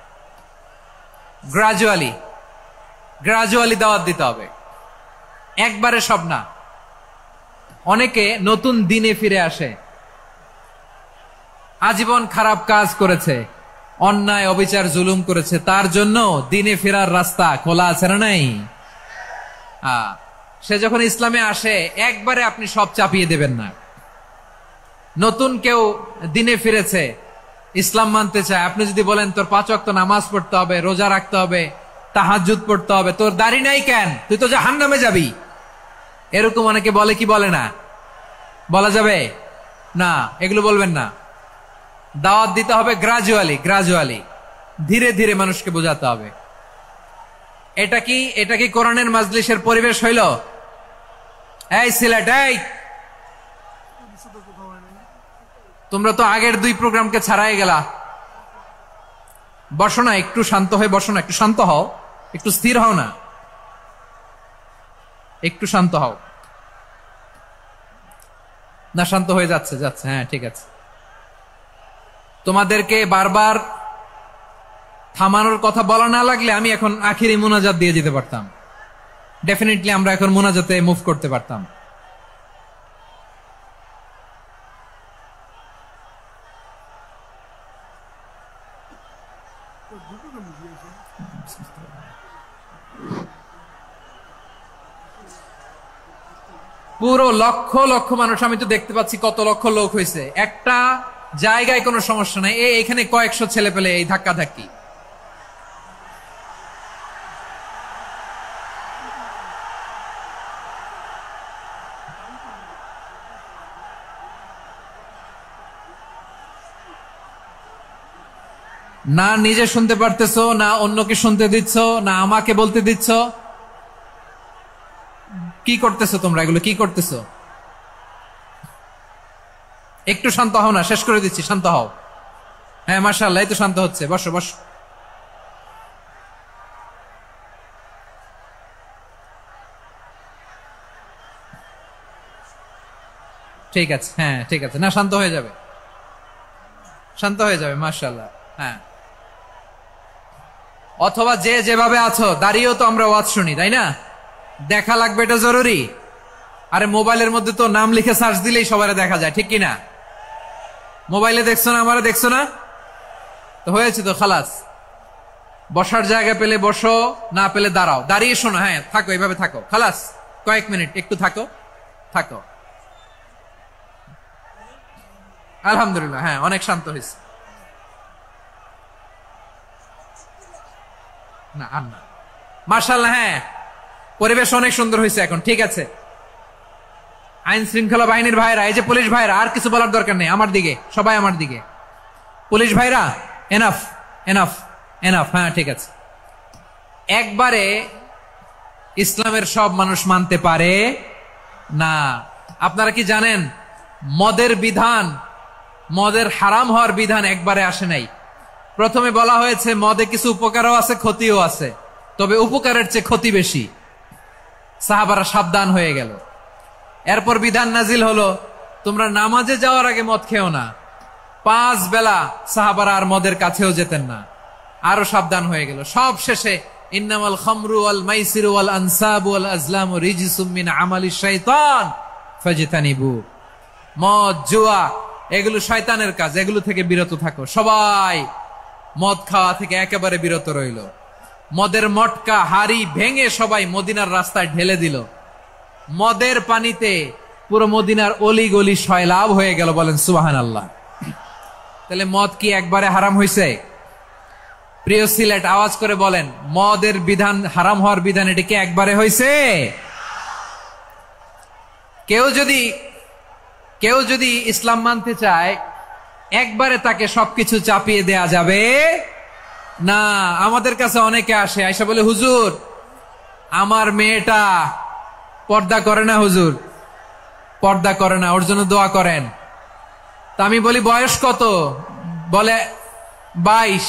গ্রাজুয়ালি দাওয়াত দিতে হবে, একবারে সব না। অনেকে নতুন দিনে ফিরে আসে, আজীবন খারাপ কাজ করেছে, অন্যায় অবিচার জুলুম করেছে, তার জন্য দিনে ফেরার রাস্তা খোলা আছে না নাই? সে যখন ইসলামে আসে একবারে আপনি সব চাপিয়ে দেবেন না। নতুন কেউ দিনে ফিরেছে, ইসলাম মানতে চায়, আপনি যদি বলেন তোর 5 ওয়াক্ত নামাজ পড়তে হবে, রোজা রাখতে হবে, তাহাজ্জুদ পড়তে হবে, তোর দাড়ি নাই কেন, তুই তো জাহান্নামে যাবি, এরকম অনেকে বলে কি বলে না? বলা যাবে না, এগুলো বলবেন না। দাওয়াত দিতে হবে গ্রাজুয়ালি, ধীরে ধীরে মানুষকে বোঝাতে হবে। এটা কি কোরআনের মাজলিসের পরিবেশ হইল? এই সিলেট, এই তোমরা তো আগের 2 প্রোগ্রামকে ছাড়াই গেলা। বসো না, একটু শান্ত হয়ে বসো না, একটু শান্ত হও, একটু স্থির হও না, একটু শান্ত হও না। শান্ত হয়ে যাচ্ছে। হ্যাঁ, ঠিক আছে। তোমাদেরকে বারবার থামানোর কথা বলা না লাগলে আমি এখন আখিরি মুনাজাত দিয়ে যেতে পারতাম। ডেফিনেটলি আমরা এখন মোনাজাতে মুভ করতে পারতাম। পুরো লক্ষ লক্ষ মানুষ, আমি তো দেখতে পাচ্ছি কত লক্ষ লোক হয়েছে, একটা জায়গায় কোনো সমস্যা নাই। এখানে কয়েকশো ছেলে পেলে এই ধাক্কা ধাক্কি। না নিজে শুনতে পারতেছো, না অন্যকে শুনতে দিচ্ছ, না আমাকে বলতে দিচ্ছ। কি করতেছো তোমরা? এগুলো কি করতেছো? একটু শান্ত হও না, শেষ করে দিচ্ছি, শান্ত হও। হ্যাঁ মাশাআল্লাহ, এই তো শান্ত হচ্ছে। বসো বসো। ঠিক আছে, হ্যাঁ ঠিক আছে, না শান্ত হয়ে যাবে, শান্ত হয়ে যাবে, মাশাআল্লাহ। হ্যাঁ, অথবা যে যেভাবে আছো দাঁড়িয়েও তো আমরা ওয়াজ শুনি, তাই না? দেখা লাগবে, এটা জরুরি। আরে মোবাইলের মধ্যে তো নাম লিখে সার্চ দিলেই সবাই দেখা যায়, ঠিক কিনা? মোবাইলে দেখছো না, আমারে দেখছো না, তো হয়েছে তো, খালাস। বসার জায়গা পেলে বসো, না পেলে দাঁড়াও, দাঁড়িয়ে শোনো। হ্যাঁ থাকো, এইভাবে থাকো, খালাস। কয়েক মিনিট একটু থাকো, থাকো। আলহামদুলিল্লাহ, হ্যাঁ অনেক শান্ত হয়েছে। না আর না, মাশাআল্লাহ। হ্যাঁ পরিবেশ অনেক সুন্দর হয়েছে এখন, ঠিক আছে। আইন শৃঙ্খলা বাহিনীর ভাইরা, এই যে পুলিশ ভাইরা, আর কিছু বলার দরকার নেই, আমার দিকে সবাই, আমার দিকে। পুলিশ ভাইরা এনাফ, এনাফ, এনাফ। হ্যাঁ ঠিক আছে। একবারে ইসলামের সব মানুষ মানতে পারে না। আপনারা কি জানেন মদের বিধান, মদের হারাম হওয়ার বিধান একবারে আসে নাই। প্রথমে বলা হয়েছে মদে কিছু উপকারও আছে, ক্ষতিও আছে, তবে উপকারের চেয়ে ক্ষতি বেশি। সাহাবারা সাবধান হয়ে গেল। এরপর বিধান নাজিল হলো, তোমরা নামাজে যাওয়ার আগে মদ খেও না। 5 বেলা সাহাবারা আর মদের কাছেও যেতেন না, আরো সাবধান হয়ে গেল। সব শেষে ইন্নামাল খামরু ওয়াল মাইসিরু ওয়াল আনসাবু ওয়াল আজলামু রিজসুম মিন আমালিশ শাইতান ফাজতানিবু। মদ, জুয়া এগুলো শয়তানের কাজ, এগুলো থেকে বিরত থাকো। সবাই মদ খাওয়া থেকে একেবারে বিরত রইল। মদের মটকা হাড়ি ভেঙে সবাই মদিনার রাস্তায় ঢেলে দিল। মদের পানিতে পুরো মদিনার অলি গলি সয়লাভ হয়ে গেল। বলেন সুবহানাল্লাহ। তাহলে মদ কি একবারে হারাম হয়েছে? প্রিয় সিলেট, আওয়াজ করে বলেন, মদের বিধান, হারাম হওয়ার বিধান, এটা কি একবারে হয়েছে? কেউ যদি ইসলাম মানতে চায়, একবারে তাকে সবকিছু চাপিয়ে দেয়া যাবে না। আমাদের কাছে অনেকে আসে, আয়সা বলে, হুজুর আমার মেয়েটা পর্দা করে না, হুজুর পর্দা করে না, ওর জন্য দোয়া করেন। তা আমি বলি বয়স কত? বলে 22।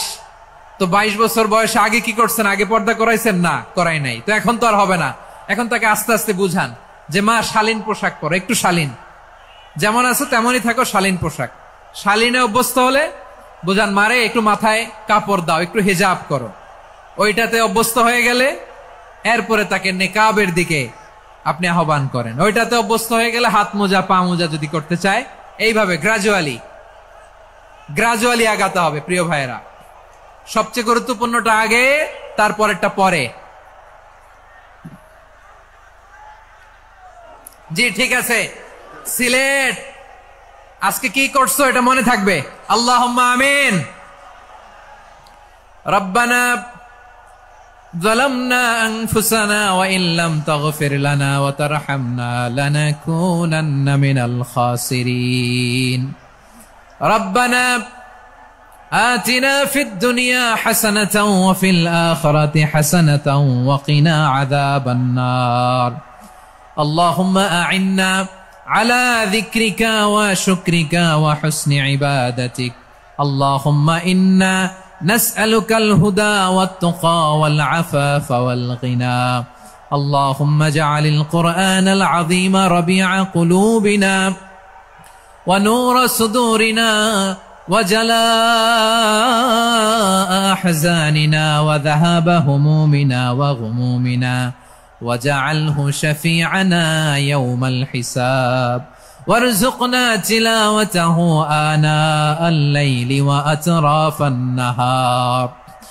তো 22 বছর বয়সে আগে কি করছেন? আগে পর্দা করাইছেন? না, করাই নাই। তো এখন তো আর হবে না। এখন তাকে আস্তে আস্তে বুঝান যে মা শালীন পোশাক পরো, একটু শালীন, যেমন আছো তেমনই থাকো, শালীন পোশাক। শালীনে অভ্যস্ত হলে বুঝান, মারে একটু মাথায় কাপড় দাও, একটু হিজাব করো। ওইটাতে অভ্যস্ত হয়ে গেলে এরপরে তাকে নেকাবের দিকে আপনি আহ্বান করেন। ওইটাতে অভ্যস্ত হয়ে গেলে হাত মোজা, পা মোজা যদি করতে চায়, এইভাবে গ্রাজুয়ালি আগাতে হবে। প্রিয় ভাইয়েরা, সবচেয়ে গুরুত্বপূর্ণটা আগে, তারপরেরটা পরে। জি ঠিক আছে। সিলেট আজকে কি করছো এটা মনে থাকবে। আল্লাহুম্মা আমিন। রব্বানা যালামনা আনফুসানা ওয়া ইন লাম তাগফির লানা ওয়া তারহামনা লানাকুনান্না মিনাল খাসিরিন। রব্বানা আতিনা ফিদ দুনিয়া হাসানাতাও ওয়া ফিল আখিরাতি হাসানাতাও ওয়া কিনা আযাবান নার। আল্লাহুম্মা আ'inna على ذكرك وشكرك وحسن عبادتك. اللهم إنا نسألك الهدى والتقى والعفاف والغنى. اللهم اجعل القرآن العظيم ربيع قلوبنا ونور صدورنا وجلاء أحزاننا وذهاب همومنا وغمومنا واجعله شفيعنا يوم الحساب وارزقنا تلاوته آناء الليل وأطراف النهار